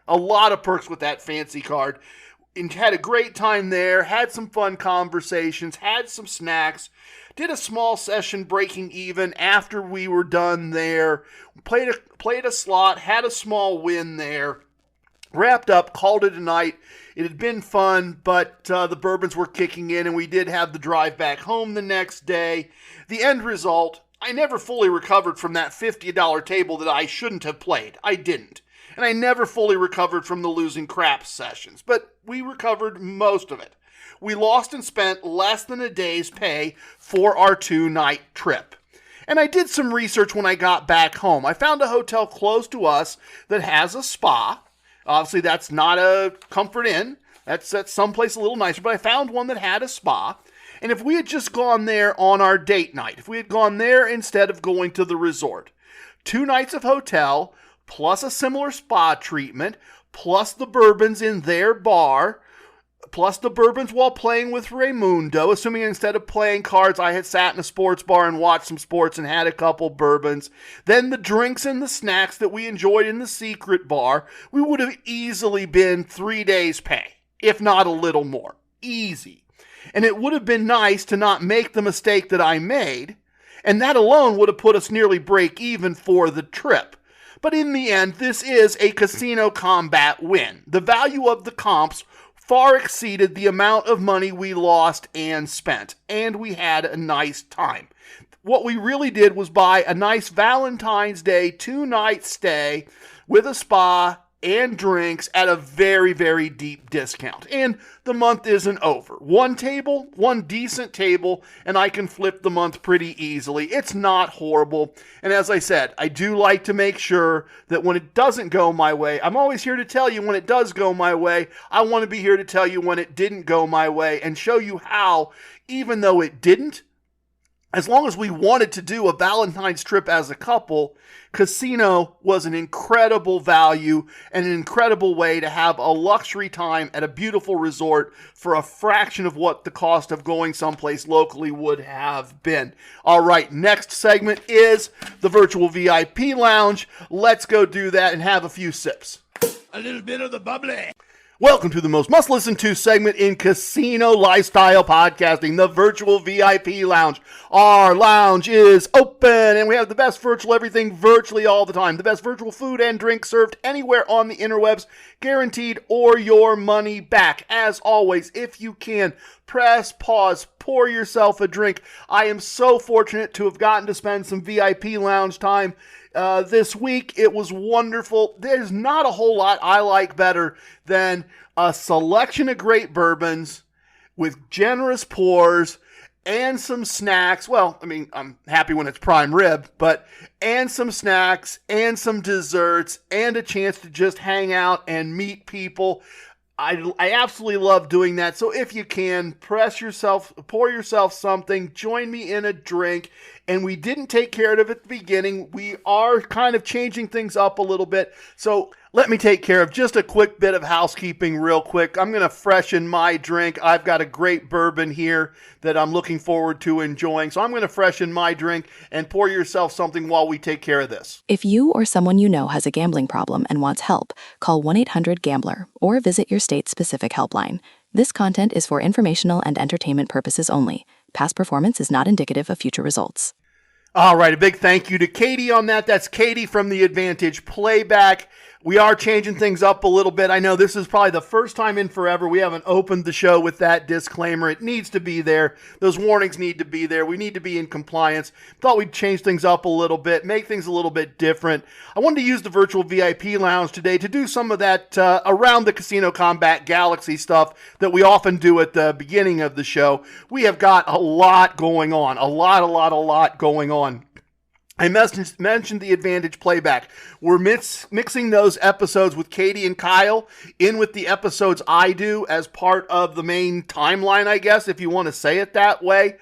And had a great time there, had some fun conversations, had some snacks, did a small session breaking even after we were done there, played a slot, had a small win there, wrapped up, called it a night. It had been fun, but the bourbons were kicking in, and we did have the drive back home the next day. The end result, I never fully recovered from that $50 table that I shouldn't have played. I didn't. And I never fully recovered from the losing craps sessions, but we recovered most of it. We lost and spent less than a day's pay for our 2-night trip. And I did some research when I got back home. I found a hotel close to us that has a spa. Obviously, that's not a Comfort Inn. That's someplace a little nicer, but I found one that had a spa. And if we had just gone there on our date night, if we had gone there instead of going to the resort, 2 nights of hotel, plus a similar spa treatment, plus the bourbons in their bar, plus the bourbons while playing with Raymundo, assuming instead of playing cards, I had sat in a sports bar and watched some sports and had a couple bourbons, then the drinks and the snacks that we enjoyed in the secret bar, we would have easily been 3 days' pay, if not a little more. Easy. And it would have been nice to not make the mistake that I made, and that alone would have put us nearly break even for the trip. But in the end, this is a casino combat win. The value of the comps far exceeded the amount of money we lost and spent, and we had a nice time. What we really did was buy a nice Valentine's Day 2-night stay with a spa and drinks at a very, very deep discount. And the month isn't over. One decent table, and I can flip the month pretty easily. It's not horrible. And as I said, I do like to make sure that when it doesn't go my way, I'm always here to tell you when it does go my way. I want to be here to tell you when it didn't go my way and show you how, even though it didn't, as long as we wanted to do a Valentine's trip as a couple, casino was an incredible value and an incredible way to have a luxury time at a beautiful resort for a fraction of what the cost of going someplace locally would have been. All right, next segment is the virtual VIP lounge. Let's go do that and have a few sips. A little bit of the bubbly. Welcome to the most must-listen-to segment in casino lifestyle podcasting, the Virtual VIP Lounge. Our lounge is open, and we have the best virtual everything virtually all the time. The best virtual food and drink served anywhere on the interwebs, guaranteed or your money back. As always, if you can, press pause, pour yourself a drink. I am so fortunate to have gotten to spend some VIP lounge time this week. It was wonderful. There's not a whole lot I like better than a selection of great bourbons with generous pours and some snacks. Well, I mean, I'm happy when it's prime rib, and some snacks and some desserts and a chance to just hang out and meet people. I absolutely love doing that. So if you can, pour yourself something, join me in a drink. And we didn't take care of it at the beginning. We are kind of changing things up a little bit. So let me take care of just a quick bit of housekeeping real quick. I'm going to freshen my drink. I've got a great bourbon here that I'm looking forward to enjoying. So I'm going to freshen my drink and pour yourself something while we take care of this. If you or someone you know has a gambling problem and wants help, call 1-800-GAMBLER or visit your state's specific helpline. This content is for informational and entertainment purposes only. Past performance is not indicative of future results. All right, a big thank you to Katie on that. That's Katie from the Advantage Playback. We are changing things up a little bit. I know this is probably the first time in forever we haven't opened the show with that disclaimer. It needs to be there. Those warnings need to be there. We need to be in compliance. Thought we'd change things up a little bit, make things a little bit different. I wanted to use the Virtual VIP Lounge today to do some of that around the Casino Combat Galaxy stuff that we often do at the beginning of the show. We have got a lot going on, a lot going on. I mentioned the Advantage playback. We're mixing those episodes with Katie and Kyle in with the episodes I do as part of the main timeline, I guess, if you want to say it that way.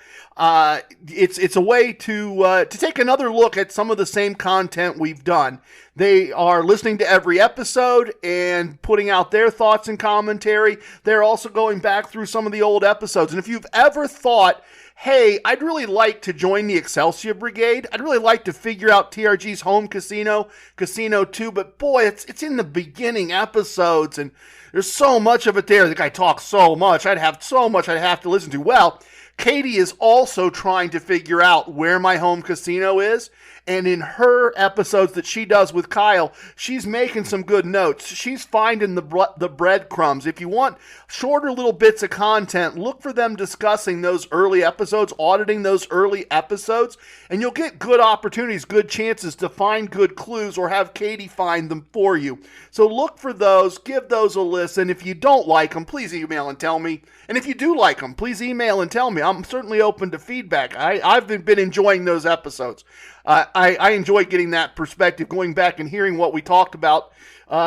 It's a way to take another look at some of the same content we've done. They are listening to every episode and putting out their thoughts and commentary. They're also going back through some of the old episodes. And if you've ever thought, hey, I'd really like to join the Excelsior Brigade. I'd really like to figure out TRG's home casino, Casino 2, but boy, it's in the beginning episodes, and there's so much of it there. The guy talks so much. I'd have to listen to. Well, Katie is also trying to figure out where my home casino is, and in her episodes that she does with Kyle, she's making some good notes. She's finding the breadcrumbs. If you want shorter little bits of content, look for them discussing those early episodes, auditing those early episodes, and you'll get good opportunities, good chances to find good clues or have Katie find them for you. So look for those, give those a listen. If you don't like them, please email and tell me. And if you do like them, please email and tell me. I'm certainly open to feedback. I've been enjoying those episodes. I enjoy getting that perspective, going back and hearing what we talked about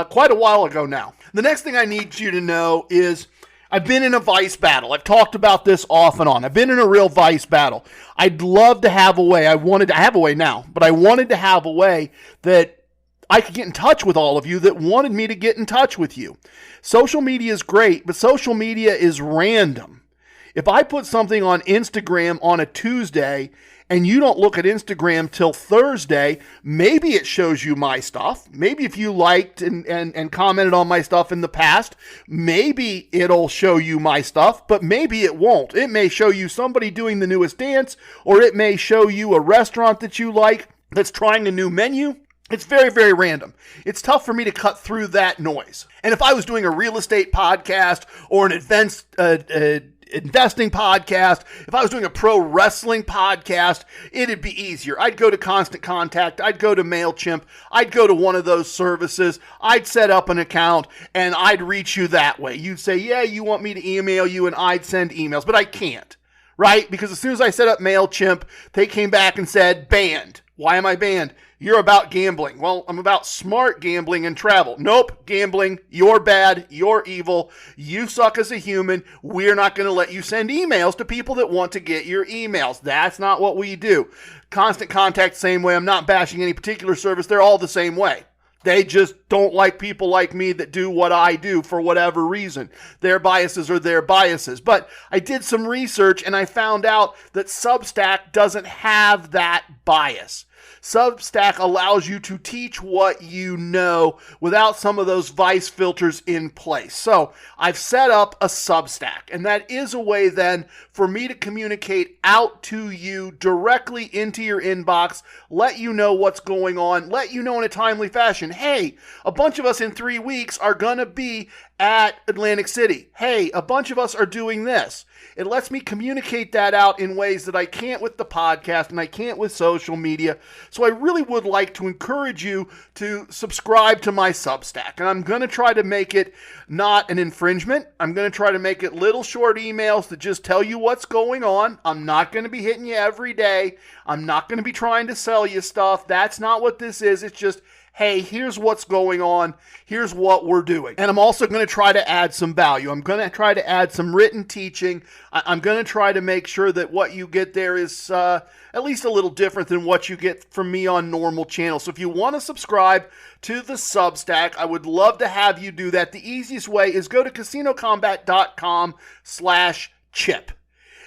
quite a while ago now. The next thing I need you to know is I've been in a vice battle. I've talked about this off and on. I've been in a real vice battle. I'd love to have a way. I have a way now, but I wanted to have a way that I could get in touch with all of you that wanted me to get in touch with you. Social media is great, but social media is random. If I put something on Instagram on a Tuesday and you don't look at Instagram till Thursday, maybe it shows you my stuff. Maybe if you liked and commented on my stuff in the past, maybe it'll show you my stuff, but maybe it won't. It may show you somebody doing the newest dance, or it may show you a restaurant that you like that's trying a new menu. It's very, very random. It's tough for me to cut through that noise. And if I was doing a real estate podcast or an investing podcast, if I was doing a pro wrestling podcast, it'd be easier. I'd go to Constant Contact. I'd go to MailChimp. I'd go to one of those services. I'd set up an account and I'd reach you that way. You'd say, yeah, you want me to email you, and I'd send emails, but I can't, right? Because as soon as I set up MailChimp, they came back and said, banned. Why am I banned? You're about gambling. Well, I'm about smart gambling and travel. Nope, gambling. You're bad. You're evil. You suck as a human. We're not going to let you send emails to people that want to get your emails. That's not what we do. Constant Contact, same way. I'm not bashing any particular service. They're all the same way. They just don't like people like me that do what I do for whatever reason. Their biases are their biases. But I did some research and I found out that Substack doesn't have that bias. Substack allows you to teach what you know without some of those vice filters in place. So I've set up a Substack, and that is a way then for me to communicate out to you directly into your inbox, let you know what's going on, let you know in a timely fashion, hey, a bunch of us in 3 weeks are going to be at Atlantic City. Hey, a bunch of us are doing this. It lets me communicate that out in ways that I can't with the podcast and I can't with social media. So I really would like to encourage you to subscribe to my Substack. And I'm going to try to make it not an infringement. I'm going to try to make it little short emails that just tell you what's going on. I'm not going to be hitting you every day. I'm not going to be trying to sell you stuff. That's not what this is. It's just, hey, here's what's going on. Here's what we're doing. And I'm also going to try to add some value. I'm going to try to add some written teaching. I'm going to try to make sure that what you get there is at least a little different than what you get from me on normal channels. So if you want to subscribe to the Substack, I would love to have you do that. The easiest way is go to casinocombat.com/chip.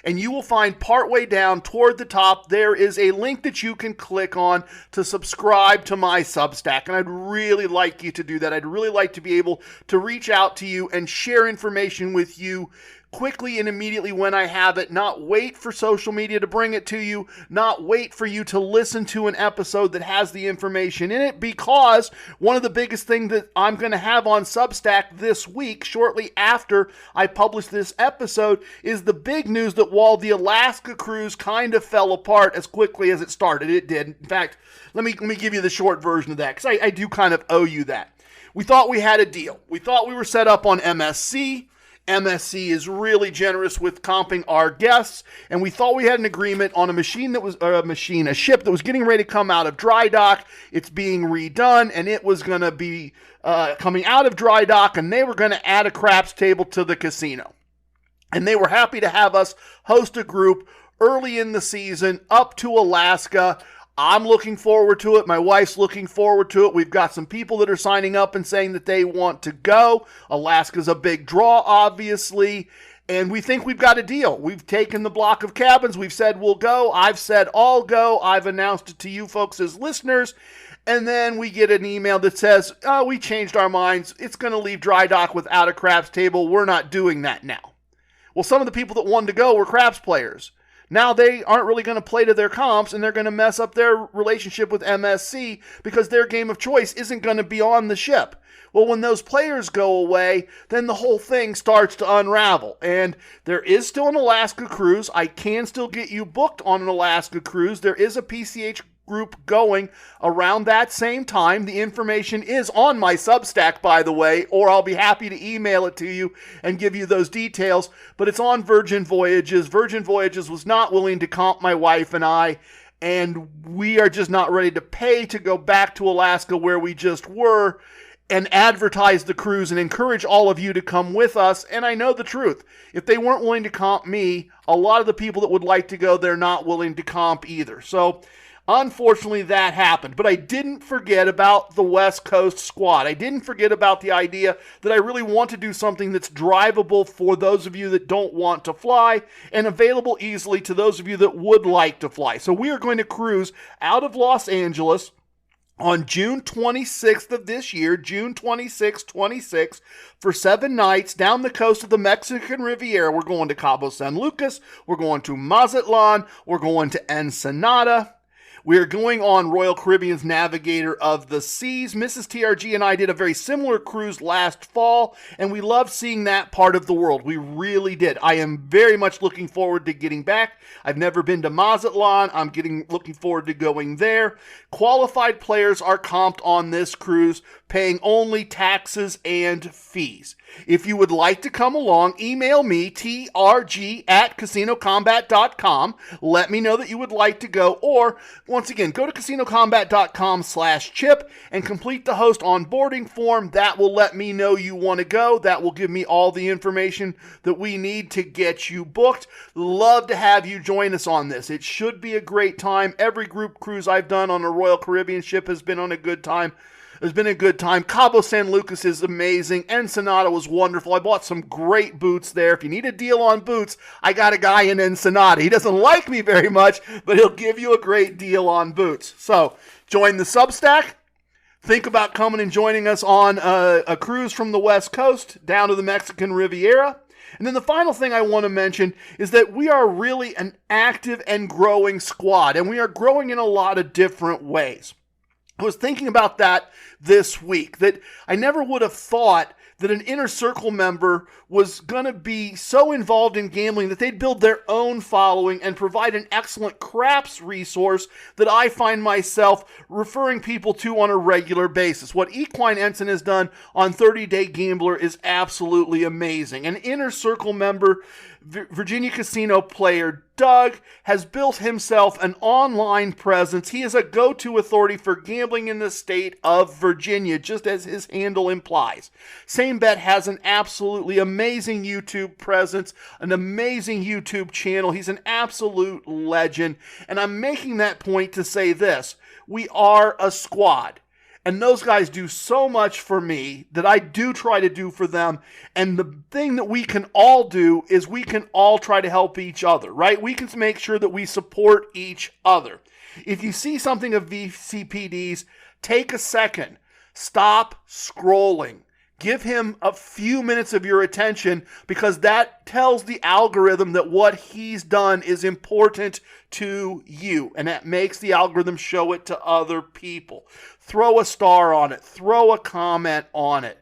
And you will find partway down toward the top, there is a link that you can click on to subscribe to my Substack. And I'd really like you to do that. I'd really like to be able to reach out to you and share information with you quickly and immediately when I have it, not wait for social media to bring it to you, not wait for you to listen to an episode that has the information in it, because one of the biggest things that I'm going to have on Substack this week, shortly after I publish this episode, is the big news that while the Alaska cruise kind of fell apart as quickly as it started, it did. In fact, let me give you the short version of that, because I do kind of owe you that. We thought we had a deal. We thought we were set up on MSC, MSC is really generous with comping our guests, and we thought we had an agreement on a ship that was getting ready to come out of dry dock. It's being redone, and it was going to be coming out of dry dock, and they were going to add a craps table to the casino. And they were happy to have us host a group early in the season up to Alaska. I'm looking forward to it. My wife's looking forward to it. We've got some people that are signing up and saying that they want to go. Alaska's a big draw, obviously, and we think we've got a deal. We've taken the block of cabins. We've said we'll go. I've said I'll go. I've announced it to you folks as listeners, and then we get an email that says, oh, we changed our minds. It's going to leave dry dock without a craps table. We're not doing that now. Well, some of the people that wanted to go were craps players. Now they aren't really going to play to their comps, and they're going to mess up their relationship with MSC because their game of choice isn't going to be on the ship. Well, when those players go away, then the whole thing starts to unravel. And there is still an Alaska cruise. I can still get you booked on an Alaska cruise. There is a PCH group going around that same time. The information is on my Substack, by the way, or I'll be happy to email it to you and give you those details, but it's on Virgin Voyages. Virgin Voyages was not willing to comp my wife and I, and we are just not ready to pay to go back to Alaska where we just were and advertise the cruise and encourage all of you to come with us. And I know the truth. If they weren't willing to comp me, a lot of the people that would like to go, they're not willing to comp either. So unfortunately, that happened, but I didn't forget about the West Coast squad. I didn't forget about the idea that I really want to do something that's drivable for those of you that don't want to fly and available easily to those of you that would like to fly. So we are going to cruise out of Los Angeles on June 26th of this year, June 26, for 7 nights down the coast of the Mexican Riviera. We're going to Cabo San Lucas. We're going to Mazatlan. We're going to Ensenada. We are going on Royal Caribbean's Navigator of the Seas. Mrs. TRG and I did a very similar cruise last fall, and we loved seeing that part of the world. We really did. I am very much looking forward to getting back. I've never been to Mazatlan. I'm looking forward to going there. Qualified players are comped on this cruise, paying only taxes and fees. If you would like to come along, email me, trg@casinocombat.com. Let me know that you would like to go, or once again, go to casinocombat.com/chip and complete the host onboarding form. That will let me know you want to go. That will give me all the information that we need to get you booked. Love to have you join us on this. It should be a great time. Every group cruise I've done on a Royal Caribbean ship has been a good time. Cabo San Lucas is amazing. Ensenada was wonderful. I bought some great boots there. If you need a deal on boots, I got a guy in Ensenada. He doesn't like me very much, but he'll give you a great deal on boots. So join the Substack. Think about coming and joining us on a cruise from the West Coast down to the Mexican Riviera. And then the final thing I want to mention is that we are really an active and growing squad, and we are growing in a lot of different ways. I was thinking about that this week, that I never would have thought that an inner circle member was going to be so involved in gambling that they'd build their own following and provide an excellent craps resource that I find myself referring people to on a regular basis. What Equine Ensign has done on 30-Day Gambler is absolutely amazing. An inner circle member, Virginia Casino player Doug, has built himself an online presence. He is a go-to authority for gambling in the state of Virginia, just as his handle implies. Same Bet has an absolutely amazing YouTube presence, an amazing YouTube channel. He's an absolute legend. And I'm making that point to say this: we are a squad. And those guys do so much for me that I do try to do for them. And the thing that we can all do is we can all try to help each other, right? We can make sure that we support each other. If you see something of VCPD's, take a second. Stop scrolling. Give him a few minutes of your attention, because that tells the algorithm that what he's done is important to you, and that makes the algorithm show it to other people. Throw a star on it. Throw a comment on it.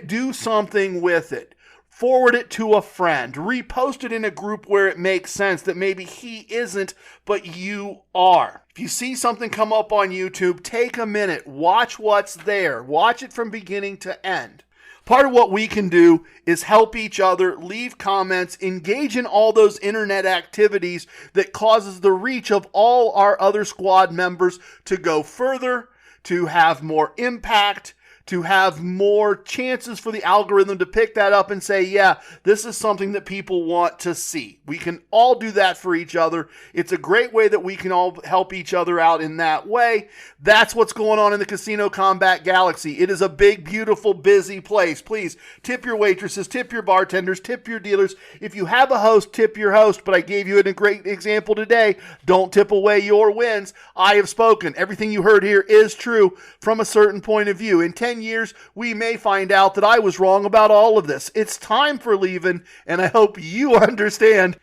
Do something with it. Forward it to a friend. Repost it in a group where it makes sense that maybe he isn't, but you are. If you see something come up on YouTube, take a minute. Watch what's there. Watch it from beginning to end. Part of what we can do is help each other, leave comments, engage in all those internet activities that causes the reach of all our other squad members to go further, to have more impact, to have more chances for the algorithm to pick that up and say, yeah, this is something that people want to see. We can all do that for each other. It's a great way that we can all help each other out in that way. That's what's going on in the Casino Combat Galaxy. It is a big, beautiful, busy place. Please tip your waitresses, tip your bartenders, tip your dealers. If you have a host, tip your host. But I gave you a great example today. Don't tip away your wins. I have spoken. Everything you heard here is true from a certain point of view. In 10 years, we may find out that I was wrong about all of this. It's time for leaving, and I hope you understand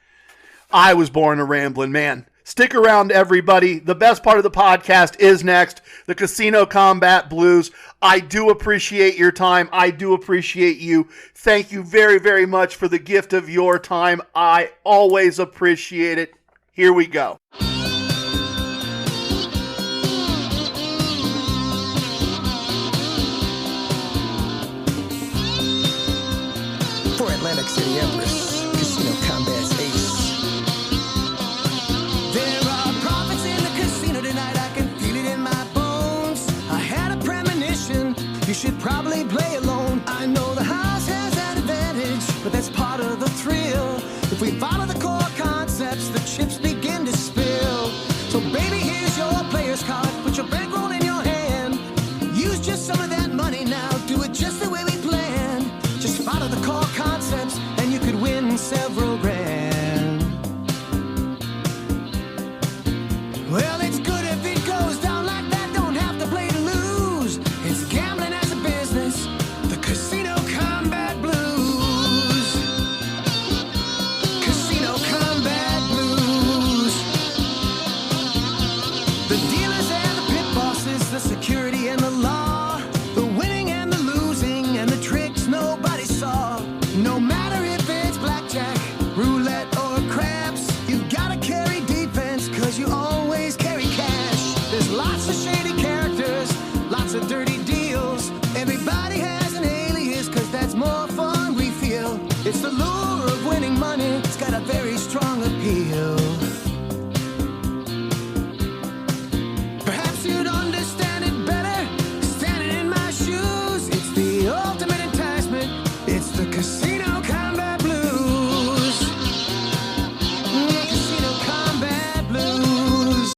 I was born a rambling man. Stick around, everybody. The best part of the podcast is next, the Casino Combat Blues. I do appreciate your time. I do appreciate you. Thank you very, very much for the gift of your time. I always appreciate it. Here we go. For Atlantic City Empress, Casino Combat's ace. There are profits in the casino tonight, I can feel it in my bones. I had a premonition, you should probably play alone. I know the house has that advantage, but that's part of the thrill. If we follow the core concepts, the chips begin to spill. So baby, here's your player's card, put your bankroll in your hand. Use just some of that money now, do it just the way we planned. Just follow the core concepts and you could win several grand. Well, it's good if it goes down like that, don't have to play to lose. It's gambling as a business, the Casino Combat Blues. Casino Combat Blues. The dealers and the pit bosses, the security and the law, the winning and the losing and the tricks nobody saw. No matter if it's blackjack, roulette, or craps, you gotta carry defense, cause you always carry cash. There's lots of shady characters, lots of dirty deals. Everybody has an alias, cause that's more fun we feel. It's the lure of winning money, it's got a very strong appeal. Perhaps you'd understand it better standing in my shoes. It's the ultimate enticement, it's the Casino Combat Blues. Casino Combat Blues.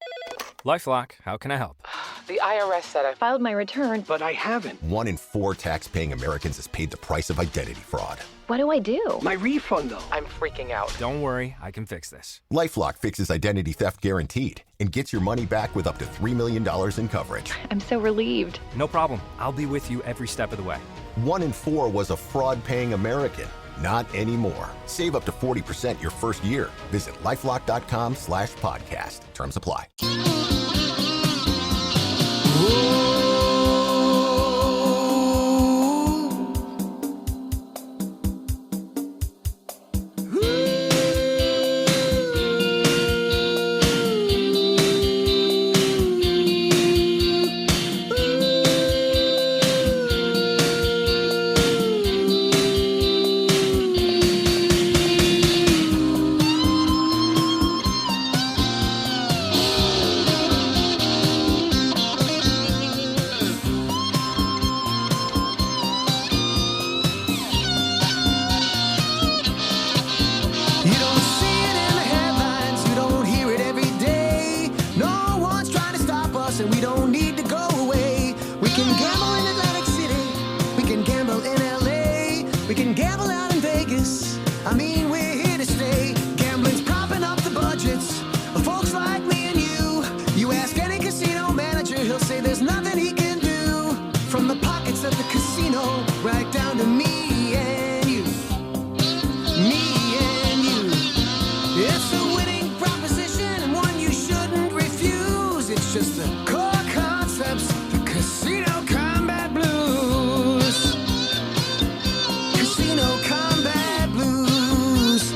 LifeLock, how can I help? The IRS said I filed my return, But I haven't. 1 in 4 tax-paying Americans has paid the price of identity fraud. What do I do? My refund, though. I'm freaking out. Don't worry, I can fix this. LifeLock fixes identity theft guaranteed and gets your money back with up to $3 million in coverage. I'm so relieved. No problem. I'll be with you every step of the way. 1 in 4 was a fraud-paying American. Not anymore. Save up to 40% your first year. Visit LifeLock.com/podcast. Terms apply. You don't see it in the headlines, you don't hear it every day. No one's trying to stop us and we don't need to go away. We can gamble in Atlantic City, we can gamble in LA, we can gamble out in Vegas. I mean, we're here to stay. Gambling's propping up the budgets of folks like me and you. You ask any casino manager, he'll say there's nothing he can do. From the pockets of the casino, right down to me and you. Me and you. It's a winning proposition and one you shouldn't refuse. It's just the core concepts, the Casino Combat Blues. Casino Combat Blues.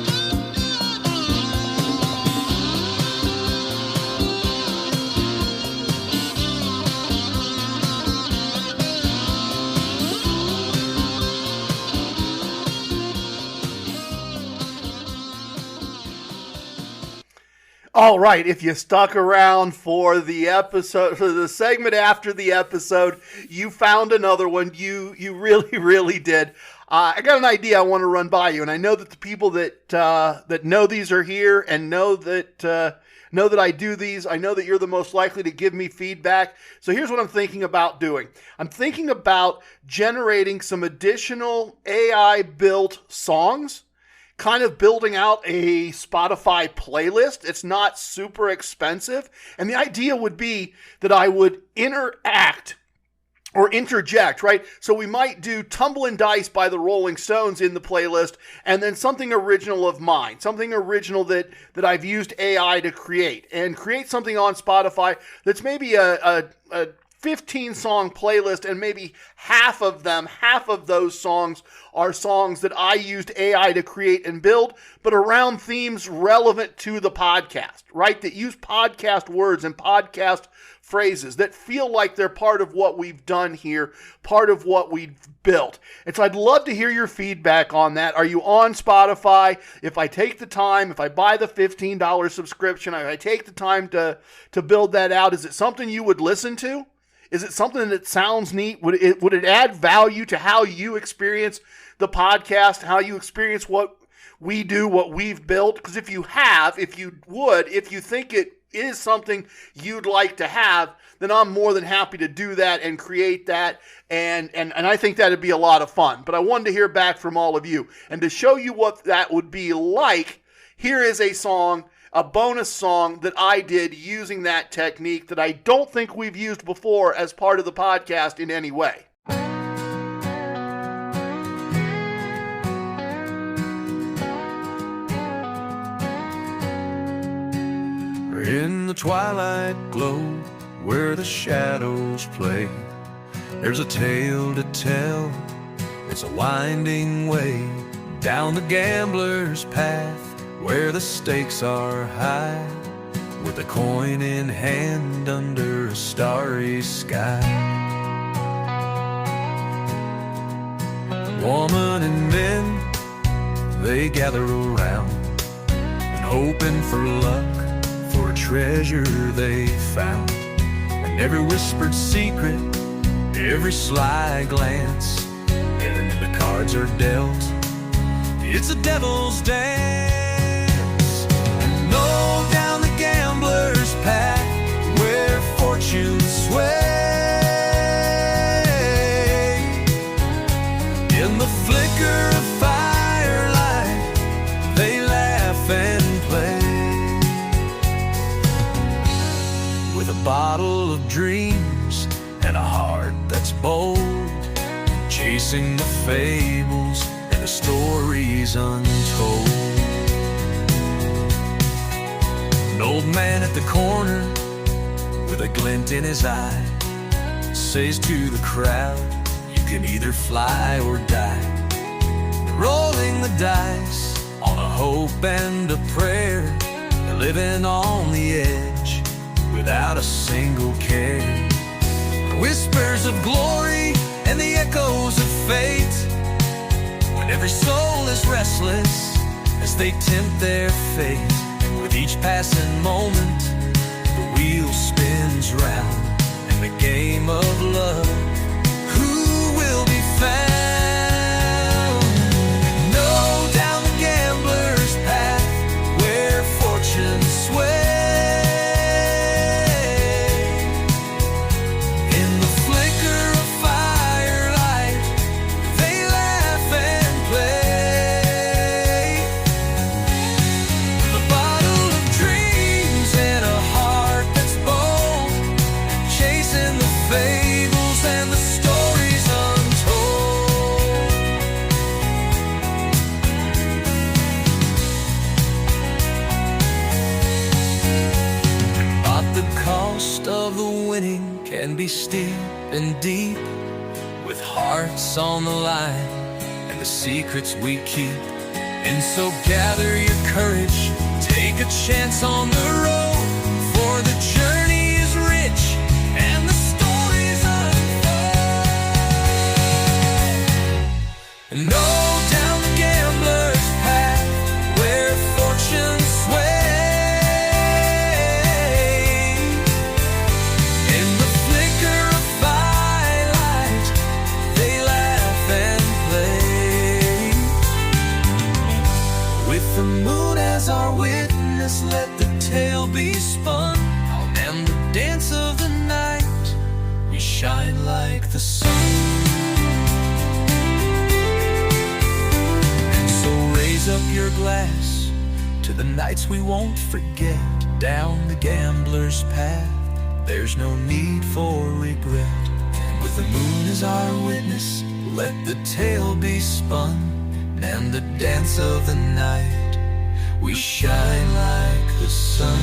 All right, if you stuck around for the episode, for the segment after the episode, you found another one. You really, really did. I got an idea I want to run by you, and I know that the people that know these are here and know that I do these. I know that you're the most likely to give me feedback. So here's what I'm thinking about doing. I'm thinking about generating some additional AI-built songs, kind of building out a Spotify playlist. It's not super expensive. And the idea would be that I would interact or interject, right? So we might do Tumblin' Dice by the Rolling Stones in the playlist, and then something original of mine, something original that I've used AI to create, and create something on Spotify that's maybe a 15-song playlist, and maybe half of those songs are songs that I used AI to create and build, but around themes relevant to the podcast, right? That use podcast words and podcast phrases that feel like they're part of what we've done here, part of what we've built. And so I'd love to hear your feedback on that. Are you on Spotify? If I take the time, if I buy the $15 subscription, if I take the time to build that out, is it something you would listen to? Is it something that sounds neat? Would it add value to how you experience the podcast, how you experience what we do, what we've built? Because if you think it is something you'd like to have, then I'm more than happy to do that and create that. And I think that'd be a lot of fun. But I wanted to hear back from all of you. And to show you what that would be like, here is a song, a bonus song that I did using that technique that I don't think we've used before as part of the podcast in any way. In the twilight glow where the shadows play, there's a tale to tell. It's a winding way down the gambler's path where the stakes are high, with a coin in hand under a starry sky. Woman and men, they gather around and hoping for luck, for a treasure they found. And every whispered secret, every sly glance, and the cards are dealt, it's a devil's dance. And no, down the gambler's path where fortunes sway, in the flicker of firelight they laugh and play, with a bottle of dreams and a heart that's bold, chasing the fables and the stories untold. An old man at the corner with a glint in his eye says to the crowd, you can either fly or die. Rolling the dice on a hope and a prayer, living on the edge without a single care. Whispers of glory and the echoes of fate, when every soul is restless as they tempt their fate. With each passing moment, the wheel spins round in the game of love. Who will be found? No, down the gambler's path where fortune sways, can be steep and deep, with hearts on the line and the secrets we keep. And so gather your courage, take a chance on the road, for the journey is rich and the stories unfold. And oh, down the gambler's path where fortune sways, our glass to the nights we won't forget. Down the gambler's path, there's no need for regret. And with the moon as our witness, let the tale be spun. And the dance of the night, we shine like the sun.